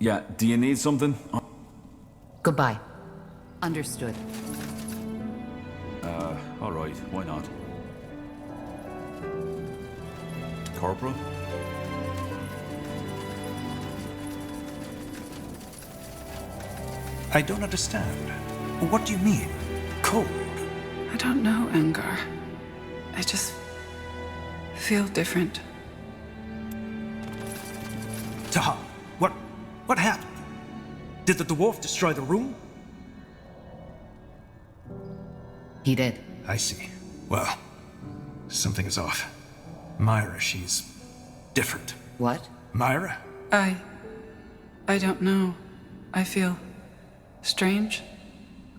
Yeah, do you need something? Goodbye. Understood. All right, why not? Corporal? I don't understand. What do you mean? Cold? I don't know, Angar. I just feel different. Taha, what happened? Did the dwarf destroy the room? He did. I see. Well, something is off. Myra, she's different. What? Myra? I don't know. I feel strange,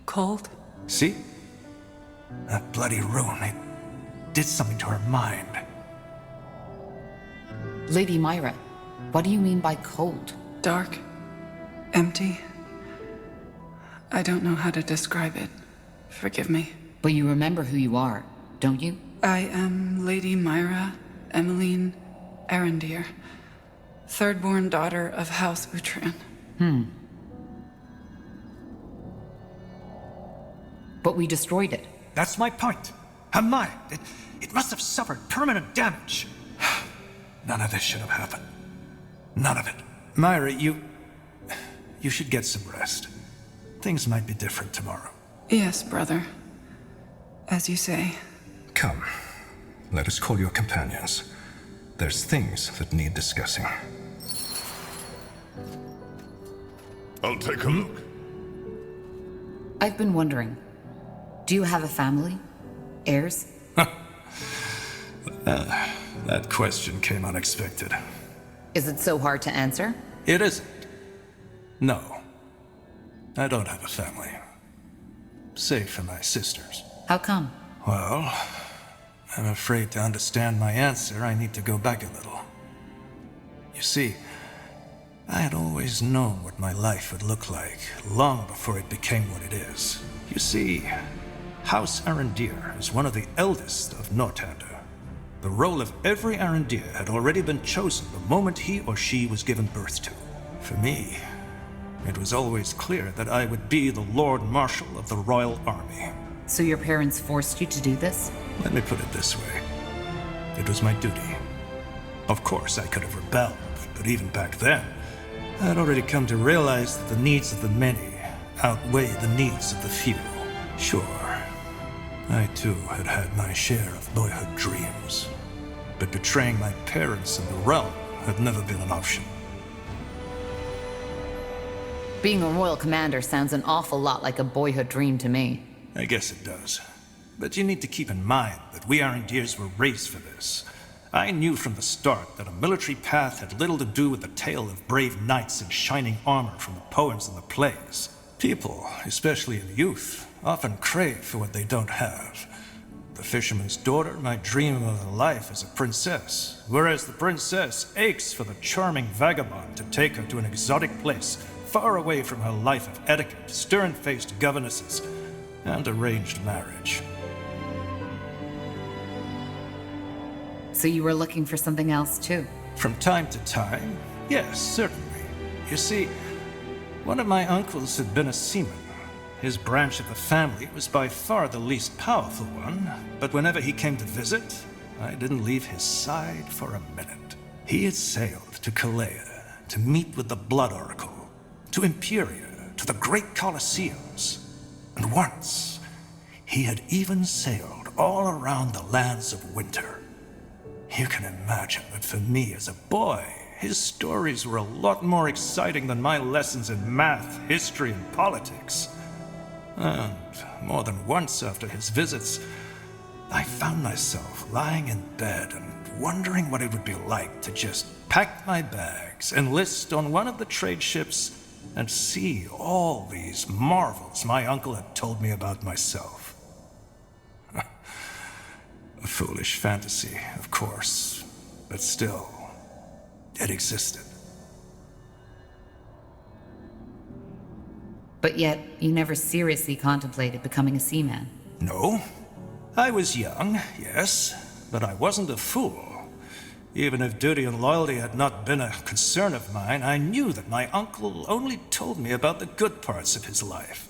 cold. See? That bloody rune, it did something to her mind. Lady Myra, what do you mean by cold? Dark, empty. I don't know how to describe it. Forgive me. But you remember who you are, don't you? I am Lady Myra Emmeline Arendir, third-born daughter of House Uhtred. But we destroyed it. That's my point. Her mind, it must have suffered permanent damage. None of this should have happened. None of it. Myra, you should get some rest. Things might be different tomorrow. Yes, brother. As you say. Come, let us call your companions. There's things that need discussing. I'll take a look. I've been wondering, do you have a family? Heirs? That question came unexpected. Is it so hard to answer? It isn't. No. I don't have a family. Save for my sisters. How come? Well, I'm afraid to understand my answer, I need to go back a little. You see, I had always known what my life would look like, long before it became what it is. You see, House Arendir is one of the eldest of Northander. The role of every Arendir had already been chosen the moment he or she was given birth to. For me, it was always clear that I would be the Lord Marshal of the Royal Army. So your parents forced you to do this? Let me put it this way. It was my duty. Of course, I could have rebelled, but even back then, I had already come to realize that the needs of the many outweigh the needs of the few. Sure, I too had had my share of boyhood dreams. But betraying my parents and the realm had never been an option. Being a royal commander sounds an awful lot like a boyhood dream to me. I guess it does. But you need to keep in mind that we Arendiers were raised for this. I knew from the start that a military path had little to do with the tale of brave knights in shining armor from the poems and the plays. People, especially in youth, often crave for what they don't have. The fisherman's daughter might dream of a life as a princess, whereas the princess aches for the charming vagabond to take her to an exotic place, far away from her life of etiquette, stern-faced governesses, and arranged marriage. So you were looking for something else too? From time to time, yes, certainly. You see, one of my uncles had been a seaman. His branch of the family was by far the least powerful one, but whenever he came to visit, I didn't leave his side for a minute. He had sailed to Kalea to meet with the Blood Oracle, to Imperia, to the great Colosseums, and once he had even sailed all around the lands of winter. You can imagine that for me as a boy, his stories were a lot more exciting than my lessons in math, history, and politics. And more than once after his visits, I found myself lying in bed and wondering what it would be like to just pack my bags, enlist on one of the trade ships, and see all these marvels my uncle had told me about myself. A foolish fantasy, of course, but still, it existed. But yet, you never seriously contemplated becoming a seaman. No. I was young, yes, but I wasn't a fool. Even if duty and loyalty had not been a concern of mine, I knew that my uncle only told me about the good parts of his life.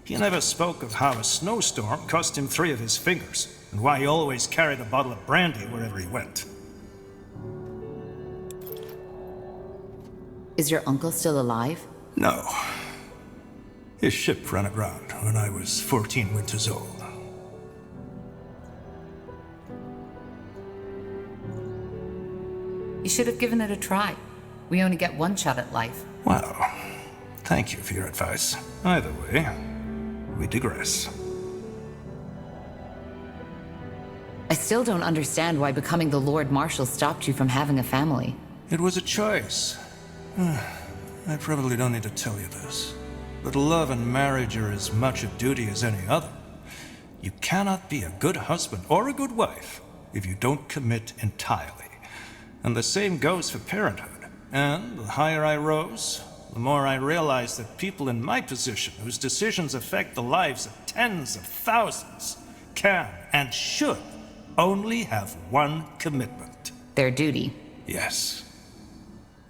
He never spoke of how a snowstorm cost him 3 of his fingers, and why he always carried a bottle of brandy wherever he went. Is your uncle still alive? No. His ship ran aground when I was 14 winters old. You should have given it a try. We only get one shot at life. Well, thank you for your advice. Either way, we digress. I still don't understand why becoming the Lord Marshal stopped you from having a family. It was a choice. I probably don't need to tell you this, but love and marriage are as much a duty as any other. You cannot be a good husband or a good wife if you don't commit entirely. And the same goes for parenthood. And the higher I rose, the more I realized that people in my position, whose decisions affect the lives of tens of thousands, can and should only have one commitment. Their duty. Yes.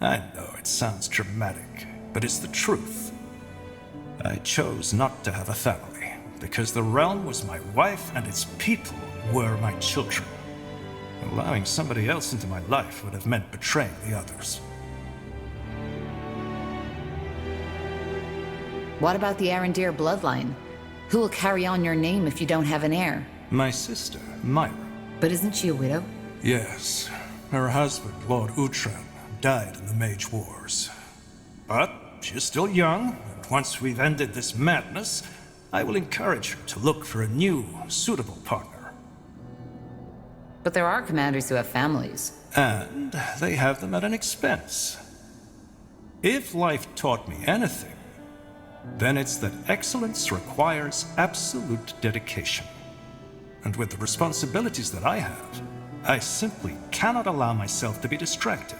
I know it sounds dramatic, but it's the truth. I chose not to have a family, because the realm was my wife and its people were my children. Allowing somebody else into my life would have meant betraying the others. What about the Arendir bloodline? Who will carry on your name if you don't have an heir? My sister, Myra. But isn't she a widow? Yes. Her husband, Lord Uhtred, died in the Mage Wars. But she's still young, and once we've ended this madness, I will encourage her to look for a new, suitable partner. But there are commanders who have families. And they have them at an expense. If life taught me anything, then it's that excellence requires absolute dedication. And with the responsibilities that I have, I simply cannot allow myself to be distracted.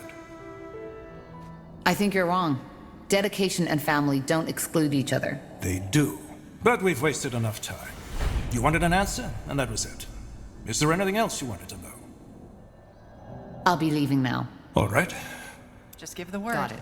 I think you're wrong. Dedication and family don't exclude each other. They do. But we've wasted enough time. You wanted an answer, and that was it. Is there anything else you wanted to know? I'll be leaving now. All right. Just give the word. Got it.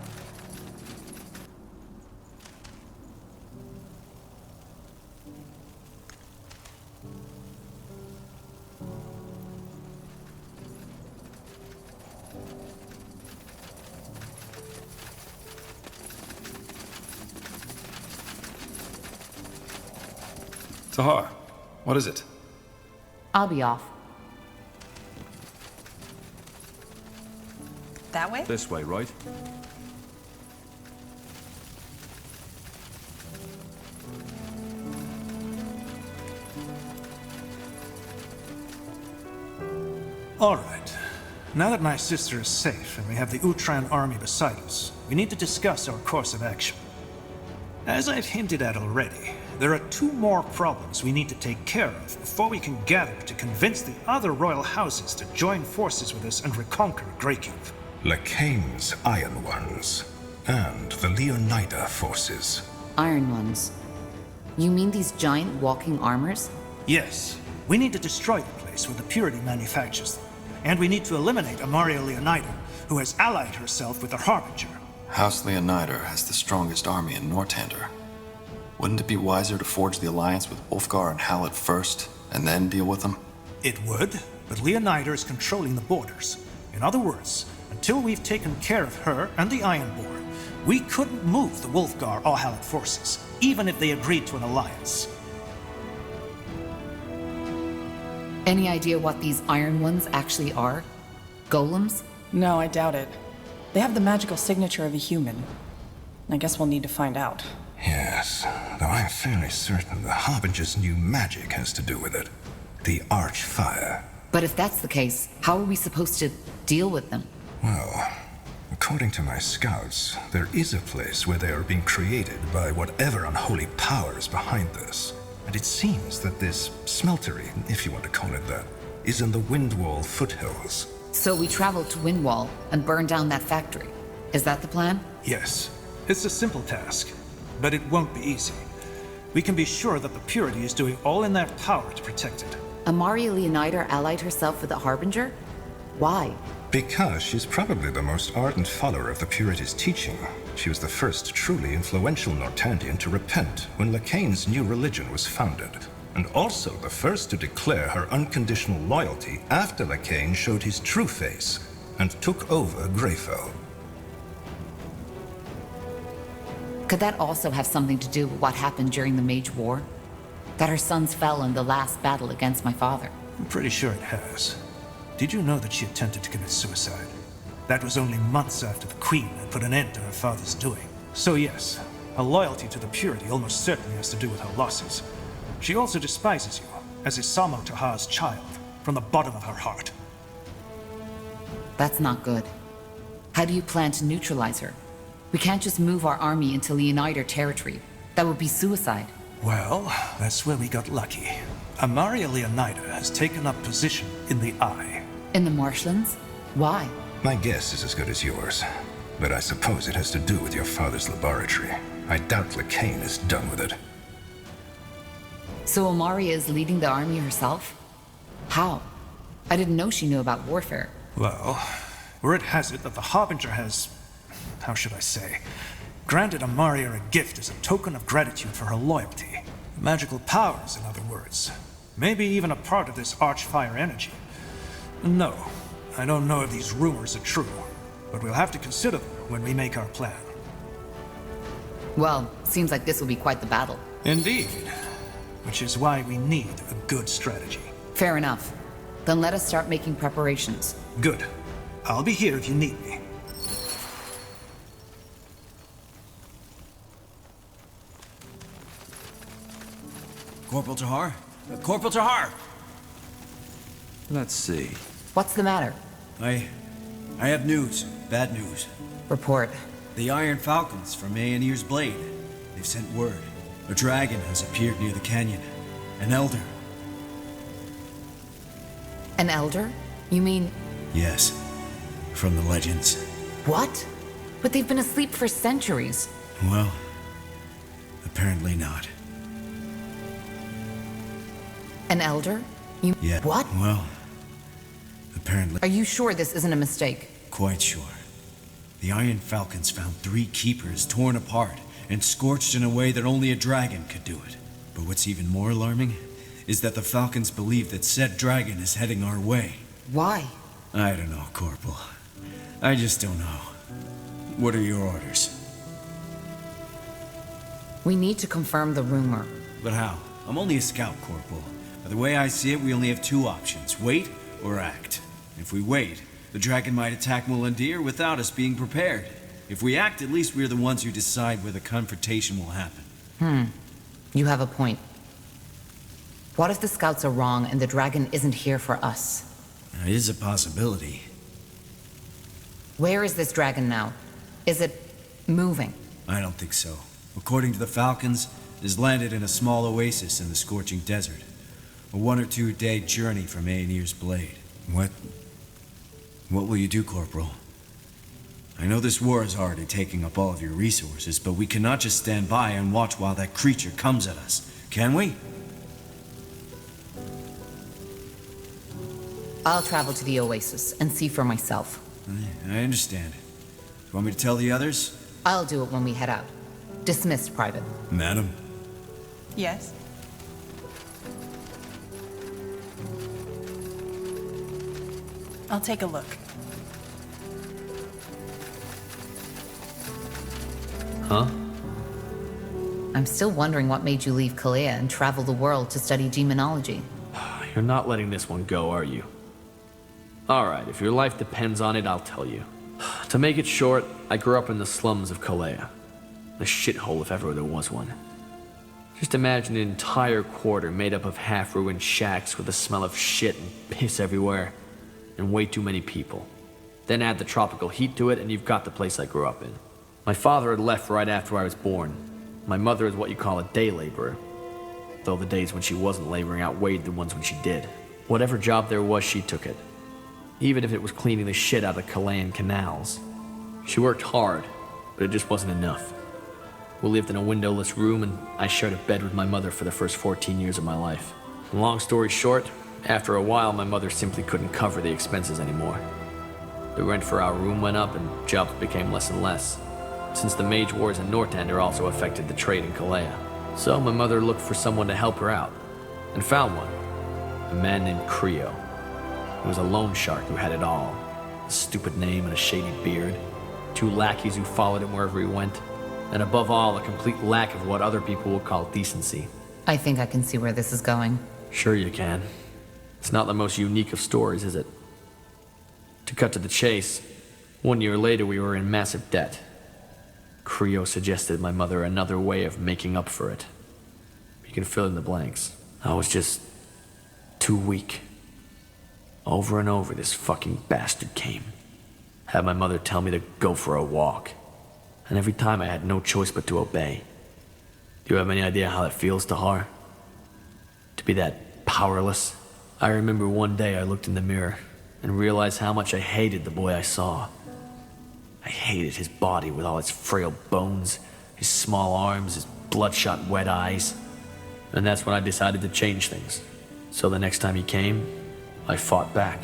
Tahar, what is it? I'll be off. That way? This way, right? All right. Now that my sister is safe and we have the Utran army beside us, we need to discuss our course of action. As I've hinted at already, there are two more problems we need to take care of before we can gather to convince the other royal houses to join forces with us and reconquer Greycube. Lakane's Iron Ones, and the Leonida forces. Iron Ones. You mean these giant walking armors? Yes. We need to destroy the place where the Purity manufactures them. And we need to eliminate Amaria Leonida, who has allied herself with the Harbinger. House Leonider has the strongest army in Nortander. Wouldn't it be wiser to forge the alliance with Wolfgar and Hallett first, and then deal with them? It would, but Leonider is controlling the borders. In other words, until we've taken care of her and the Ironborn, we couldn't move the Wolfgar or Hallett forces, even if they agreed to an alliance. Any idea what these Iron Ones actually are? Golems? No, I doubt it. They have the magical signature of a human. I guess we'll need to find out. Yes, though I'm fairly certain the Harbinger's new magic has to do with it. The Archfire. But if that's the case, how are we supposed to deal with them? Well, according to my scouts, there is a place where they are being created by whatever unholy power is behind this. And it seems that this smeltery, if you want to call it that, is in the Windwall foothills. So we travel to Windwall and burn down that factory. Is that the plan? Yes. It's a simple task, but it won't be easy. We can be sure that the Purity is doing all in their power to protect it. Amaria Leonida allied herself with the Harbinger? Why? Because she's probably the most ardent follower of the Purity's teaching. She was the first truly influential Nortandian to repent when Lakane's new religion was founded, and also the first to declare her unconditional loyalty after Lakane showed his true face and took over Greyfell. Could that also have something to do with what happened during the Mage War? That her sons fell in the last battle against my father? I'm pretty sure it has. Did you know that she attempted to commit suicide? That was only months after the Queen had put an end to her father's doing. So yes, her loyalty to the Purity almost certainly has to do with her losses. She also despises you, as is Samo Taha's child, from the bottom of her heart. That's not good. How do you plan to neutralize her? We can't just move our army into Leonider territory. That would be suicide. Well, that's where we got lucky. Amaria Leonida has taken up position in the Eye. In the marshlands? Why? My guess is as good as yours, but I suppose it has to do with your father's laboratory. I doubt Lakane is done with it. So Amaria is leading the army herself? How? I didn't know she knew about warfare. Well, word has it that the Harbinger has, how should I say, granted Amaria a gift as a token of gratitude for her loyalty. Magical powers, in other words. Maybe even a part of this Archfire energy. No, I don't know if these rumors are true, but we'll have to consider them when we make our plan. Well, seems like this will be quite the battle. Indeed. Which is why we need a good strategy. Fair enough. Then let us start making preparations. Good. I'll be here if you need me. Corporal Tahar? Corporal Tahar! Let's see. What's the matter? I have news. Bad news. Report. The Iron Falcons from Aenir's Blade. They've sent word. A dragon has appeared near the canyon. An elder. An elder? You mean... Yes. From the legends. What? But they've been asleep for centuries. Well, apparently not. An elder? You... Yeah. What? Well, apparently... Are you sure this isn't a mistake? Quite sure. The Iron Falcons found 3 keepers torn apart and scorched in a way that only a dragon could do it. But what's even more alarming is that the Falcons believe that said dragon is heading our way. Why? I don't know, Corporal. I just don't know. What are your orders? We need to confirm the rumor. But how? I'm only a scout, Corporal. The way I see it, we only have two options: wait or act. If we wait, the dragon might attack Mulandir without us being prepared. If we act, at least we're the ones who decide where the confrontation will happen. You have a point. What if the scouts are wrong and the dragon isn't here for us? It is a possibility. Where is this dragon now? Is it moving? I don't think so. According to the Falcons, it has landed in a small oasis in the scorching desert. A 1 or 2 day journey from Aenir's Blade. What will you do, Corporal? I know this war is already taking up all of your resources, but we cannot just stand by and watch while that creature comes at us, can we? I'll travel to the oasis and see for myself. I understand. You want me to tell the others? I'll do it when we head out. Dismissed, Private. Madam? Yes? I'll take a look. Huh? I'm still wondering what made you leave Kalea and travel the world to study demonology. You're not letting this one go, are you? Alright, if your life depends on it, I'll tell you. To make it short, I grew up in the slums of Kalea. A shithole if ever there was one. Just imagine an entire quarter made up of half-ruined shacks with the smell of shit and piss everywhere, and way too many people. Then add the tropical heat to it, and you've got the place I grew up in. My father had left right after I was born. My mother is what you call a day laborer, though the days when she wasn't laboring outweighed the ones when she did. Whatever job there was, she took it. Even if it was cleaning the shit out of Kalayan canals. She worked hard, but it just wasn't enough. We lived in a windowless room, and I shared a bed with my mother for the first 14 years of my life. Long story short, after a while, my mother simply couldn't cover the expenses anymore. The rent for our room went up, and jobs became less and less, since the mage wars in Northander also affected the trade in Kalea. So my mother looked for someone to help her out, and found one. A man named Creo. He was a loan shark who had it all. A stupid name and a shady beard. 2 lackeys who followed him wherever he went. And above all, a complete lack of what other people would call decency. I think I can see where this is going. Sure you can. It's not the most unique of stories, is it? To cut to the chase, 1 year later we were in massive debt. Creo suggested my mother another way of making up for it. You can fill in the blanks. I was just too weak. Over and over, this fucking bastard came. Had my mother tell me to go for a walk. And every time I had no choice but to obey. Do you have any idea how that feels, Tahar? To be that powerless? I remember one day I looked in the mirror and realized how much I hated the boy I saw. I hated his body with all its frail bones, his small arms, his bloodshot wet eyes. And that's when I decided to change things. So the next time he came, I fought back.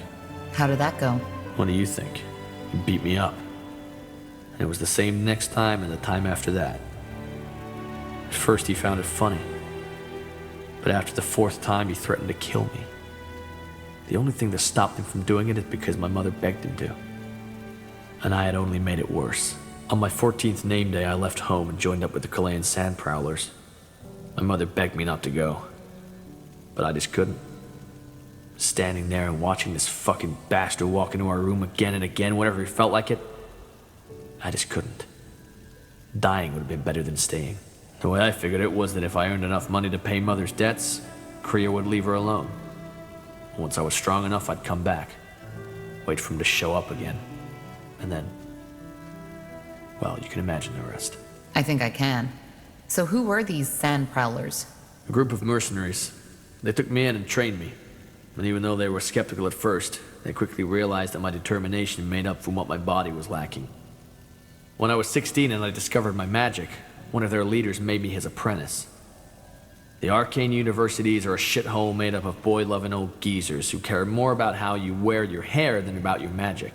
How did that go? What do you think? He beat me up. And it was the same next time and the time after that. At first he found it funny. But after the 4th time he threatened to kill me. The only thing that stopped him from doing it is because my mother begged him to. And I had only made it worse. On my 14th name day I left home and joined up with the Kalayan Sand Prowlers. My mother begged me not to go. But I just couldn't. Standing there and watching this fucking bastard walk into our room again and again whenever he felt like it, I just couldn't. Dying would have been better than staying. The way I figured it was that if I earned enough money to pay Mother's debts, Creo would leave her alone. Once I was strong enough, I'd come back. Wait for him to show up again. And then, well, you can imagine the rest. I think I can. So who were these Sand Prowlers? A group of mercenaries. They took me in and trained me. And even though they were skeptical at first, they quickly realized that my determination made up for what my body was lacking. When I was 16 and I discovered my magic, one of their leaders made me his apprentice. The arcane universities are a shithole made up of boy-loving old geezers who care more about how you wear your hair than about your magic.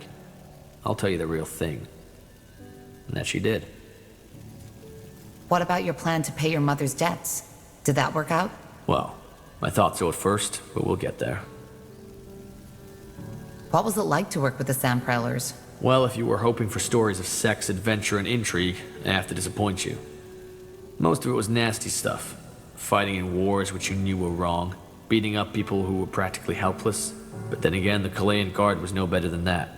I'll tell you the real thing. And that she did. What about your plan to pay your mother's debts? Did that work out? Well, I thought so at first, but we'll get there. What was it like to work with the Sand Prowlers? Well, if you were hoping for stories of sex, adventure, and intrigue, I have to disappoint you. Most of it was nasty stuff. Fighting in wars which you knew were wrong. beating up people who were practically helpless. But then again, the Chilean Guard was no better than that.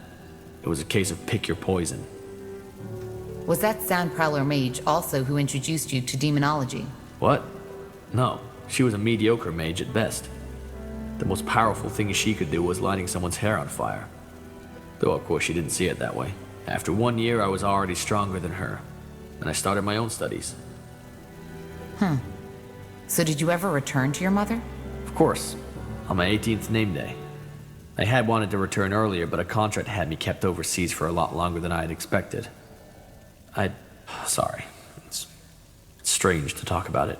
It was a case of pick your poison. Was that Sand Prowler mage also who introduced you to demonology? What? No, she was a mediocre mage at best. The most powerful thing she could do was lighting someone's hair on fire. Though of course she didn't see it that way. After 1 year, I was already stronger than her, and I started my own studies. So did you ever return to your mother? Of course, on my 18th name day. I had wanted to return earlier, but a contract had me kept overseas for a lot longer than I had expected. Sorry. It's strange to talk about it.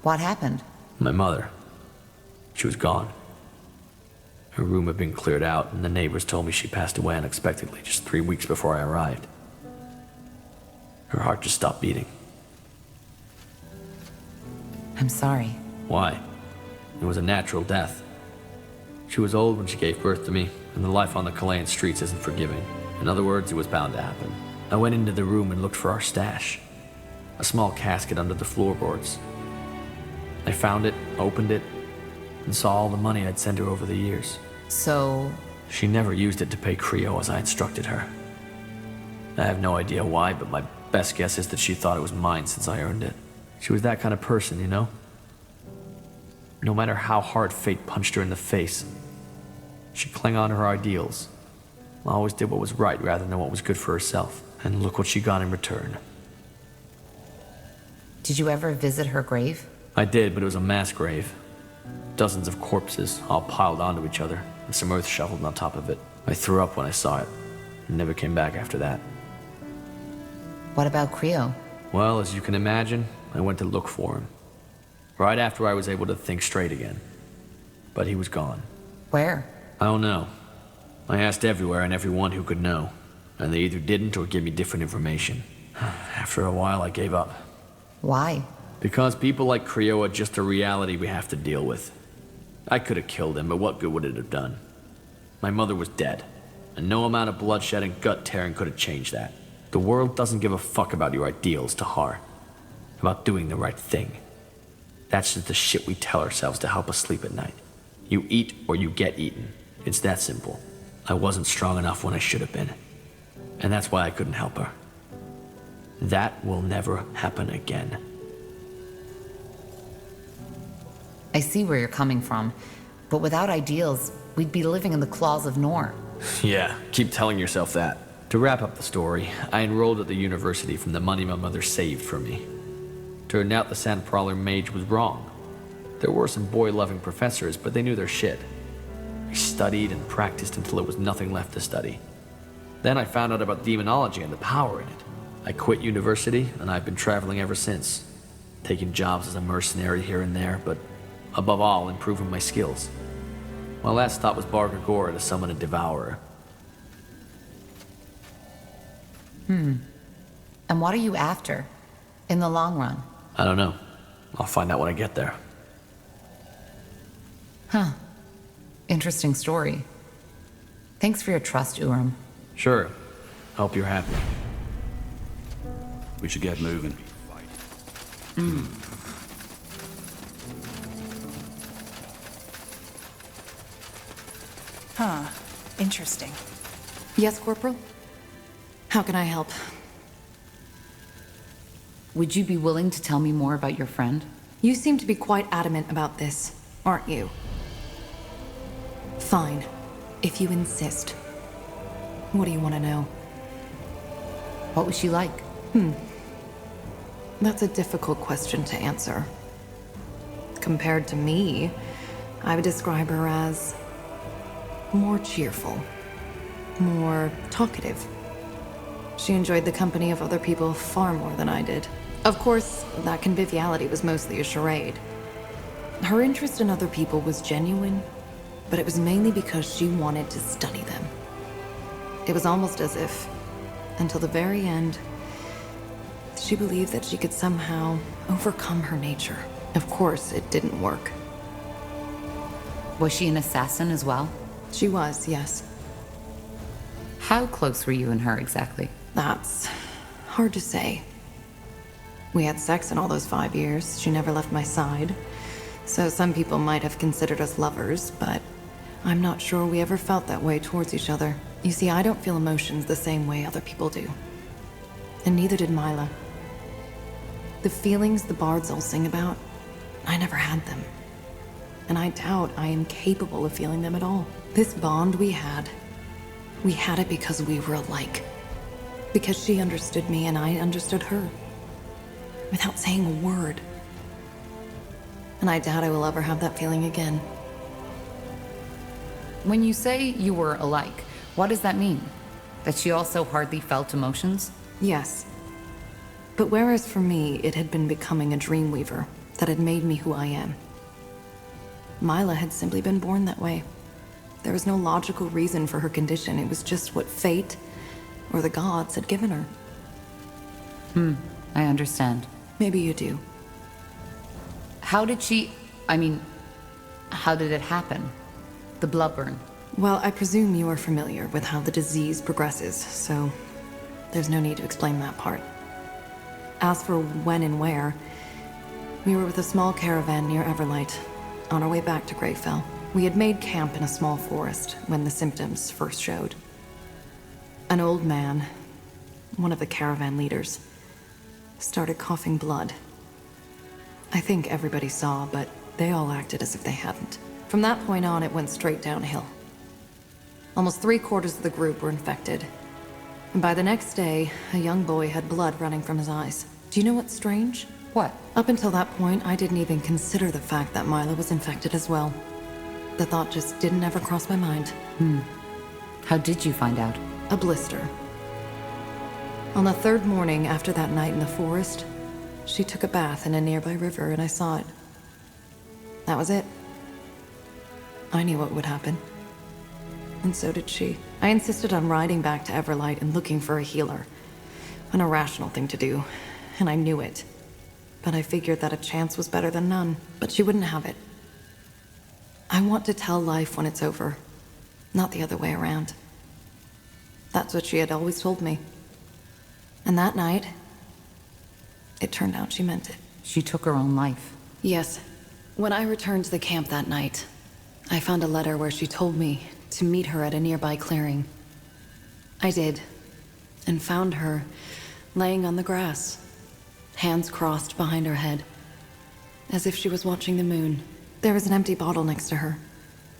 What happened? My mother. She was gone. Her room had been cleared out, and the neighbors told me she passed away unexpectedly just 3 weeks before I arrived. Her heart just stopped beating. I'm sorry. Why? It was a natural death. She was old when she gave birth to me, and the life on the Chilean streets isn't forgiving. In other words, it was bound to happen. I went into the room and looked for our stash. A small casket under the floorboards. I found it, opened it, and saw all the money I'd sent her over the years. So... She never used it to pay Creo as I instructed her. I have no idea why, but my best guess is that she thought it was mine since I earned it. She was that kind of person, you know? No matter how hard fate punched her in the face, she'd cling on to her ideals. Always did what was right rather than what was good for herself. And look what she got in return. Did you ever visit her grave? I did, but it was a mass grave. Dozens of corpses, all piled onto each other, and some earth shoveled on top of it. I threw up when I saw it, and never came back after that. What about Creo? Well, as you can imagine, I went to look for him. Right after I was able to think straight again. But he was gone. Where? I don't know. I asked everywhere and everyone who could know, and they either didn't or gave me different information. After a while, I gave up. Why? Because people like Creo are just a reality we have to deal with. I could have killed him, but what good would it have done? My mother was dead, and no amount of bloodshed and gut tearing could have changed that. The world doesn't give a fuck about your ideals, Tahar. About doing the right thing. That's just the shit we tell ourselves to help us sleep at night. You eat or you get eaten. It's that simple. I wasn't strong enough when I should have been. And that's why I couldn't help her. That will never happen again. I see where you're coming from, but without ideals, we'd be living in the claws of Nor. Yeah, keep telling yourself that. To wrap up the story, I enrolled at the university from the money my mother saved for me. Turned out the Sand Prowler mage was wrong. There were some boy-loving professors, but they knew their shit. I studied and practiced until there was nothing left to study. Then I found out about demonology and the power in it. I quit university, and I've been traveling ever since. Taking jobs as a mercenary here and there, but above all, improving my skills. My last stop was Bar Gagora to summon a devourer. And what are you after? In the long run? I don't know. I'll find out when I get there. Interesting story. Thanks for your trust, Urim. Sure. Hope you're happy. We should get moving. Interesting. Yes, Corporal? How can I help? Would you be willing to tell me more about your friend? You seem to be quite adamant about this, aren't you? Fine, if you insist. What do you want to know? What was she like? That's a difficult question to answer. Compared to me, I would describe her as more cheerful, more talkative. She enjoyed the company of other people far more than I did. Of course, that conviviality was mostly a charade. Her interest in other people was genuine, but it was mainly because she wanted to study them. It was almost as if, until the very end, she believed that she could somehow overcome her nature. Of course, it didn't work. Was she an assassin as well? She was, yes. How close were you and her exactly? That's hard to say. We had sex in all those 5 years. She never left my side. So some people might have considered us lovers, but I'm not sure we ever felt that way towards each other. You see, I don't feel emotions the same way other people do. And neither did Mila. The feelings the bards all sing about, I never had them. And I doubt I am capable of feeling them at all. This bond we had it because we were alike. Because she understood me and I understood her. Without saying a word. And I doubt I will ever have that feeling again. When you say you were alike, what does that mean? That she also hardly felt emotions? Yes. But whereas for me, it had been becoming a dreamweaver that had made me who I am, Mila had simply been born that way. There was no logical reason for her condition. It was just what fate, or the gods, had given her. I understand. Maybe you do. How did how did it happen? The blood burn? Well, I presume you are familiar with how the disease progresses, so there's no need to explain that part. As for when and where, we were with a small caravan near Everlight, on our way back to Greyfell. We had made camp in a small forest when the symptoms first showed. An old man, one of the caravan leaders, started coughing blood. I think everybody saw, but they all acted as if they hadn't. From that point on, it went straight downhill. Almost 3/4 of the group were infected. And by the next day, a young boy had blood running from his eyes. Do you know what's strange? What? Up until that point, I didn't even consider the fact that Mila was infected as well. The thought just didn't ever cross my mind. How did you find out? A blister. On the third morning after that night in the forest, she took a bath in a nearby river and I saw it. That was it. I knew what would happen. And so did she. I insisted on riding back to Everlight and looking for a healer. An irrational thing to do, and I knew it. But I figured that a chance was better than none. But she wouldn't have it. I want to tell life when it's over, not the other way around. That's what she had always told me. And that night, it turned out she meant it. She took her own life. Yes. When I returned to the camp that night, I found a letter where she told me to meet her at a nearby clearing. I did, and found her laying on the grass, hands crossed behind her head, as if she was watching the moon. There was an empty bottle next to her,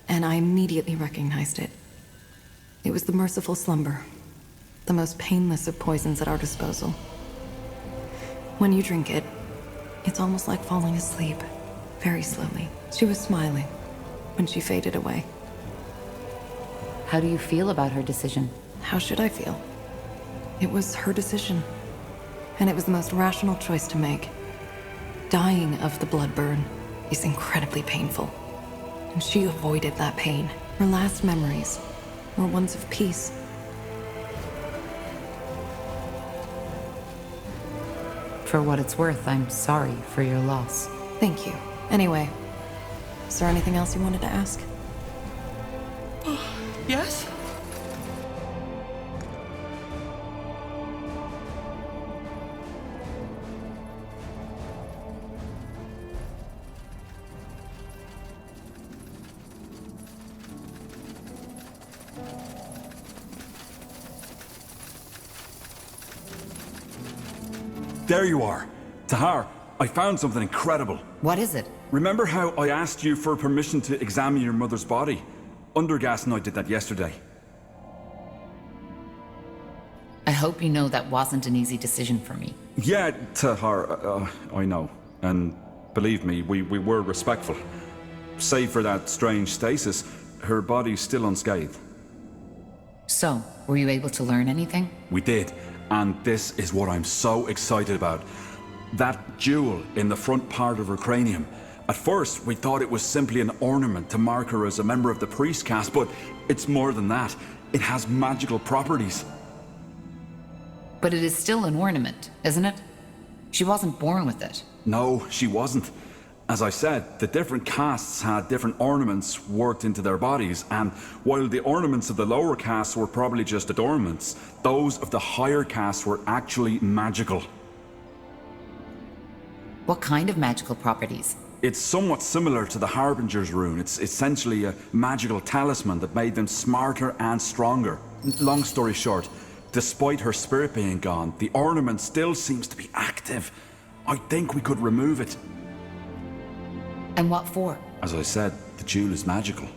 and I immediately recognized it. It was the merciful slumber, the most painless of poisons at our disposal. When you drink it, it's almost like falling asleep, very slowly. She was smiling when she faded away. How do you feel about her decision? How should I feel? It was her decision, and it was the most rational choice to make. Dying of the blood burn is incredibly painful, and she avoided that pain. Her last memories were ones of peace. For what it's worth, I'm sorry for your loss. Thank you. Anyway, is there anything else you wanted to ask? Yes? There you are. Tahar, I found something incredible. What is it? Remember how I asked you for permission to examine your mother's body? Undergas and I did that yesterday. I hope you know that wasn't an easy decision for me. Yeah, Tahar, I know. And believe me, we were respectful. Save for that strange stasis, her body's still unscathed. So, were you able to learn anything? We did, and this is what I'm so excited about. That jewel in the front part of her cranium. At first, we thought it was simply an ornament to mark her as a member of the priest caste, but it's more than that. It has magical properties. But it is still an ornament, isn't it? She wasn't born with it. No, she wasn't. As I said, the different castes had different ornaments worked into their bodies, and while the ornaments of the lower castes were probably just adornments, those of the higher castes were actually magical. What kind of magical properties? It's somewhat similar to the Harbinger's rune. It's essentially a magical talisman that made them smarter and stronger. Long story short, despite her spirit being gone, the ornament still seems to be active. I think we could remove it. And what for? As I said, the jewel is magical.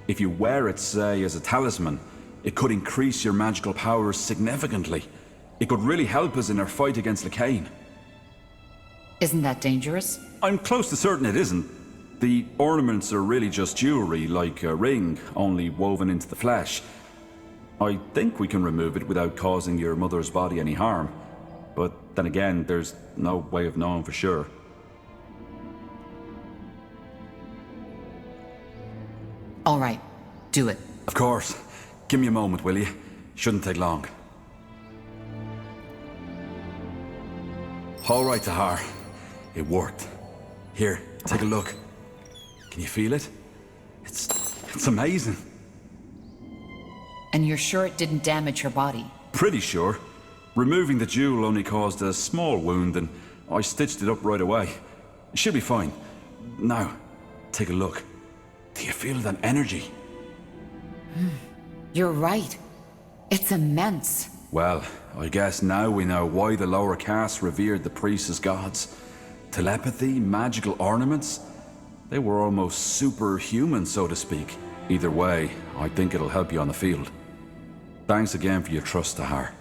If you wear it, say, as a talisman, it could increase your magical powers significantly. It could really help us in our fight against Lacane. Isn't that dangerous? I'm close to certain it isn't. The ornaments are really just jewelry, like a ring, only woven into the flesh. I think we can remove it without causing your mother's body any harm. But then again, there's no way of knowing for sure. All right, do it. Of course. Give me a moment, will you? Shouldn't take long. All right, Tahar. It worked. Here, take a look. Can you feel it? It's amazing. And you're sure it didn't damage her body? Pretty sure. Removing the jewel only caused a small wound, and I stitched it up right away. It should be fine. Now, take a look. Do you feel that energy? You're right. It's immense. Well, I guess now we know why the lower caste revered the priests as gods. Telepathy, magical ornaments, they were almost superhuman, so to speak. Either way, I think it'll help you on the field. Thanks again for your trust, Tahar.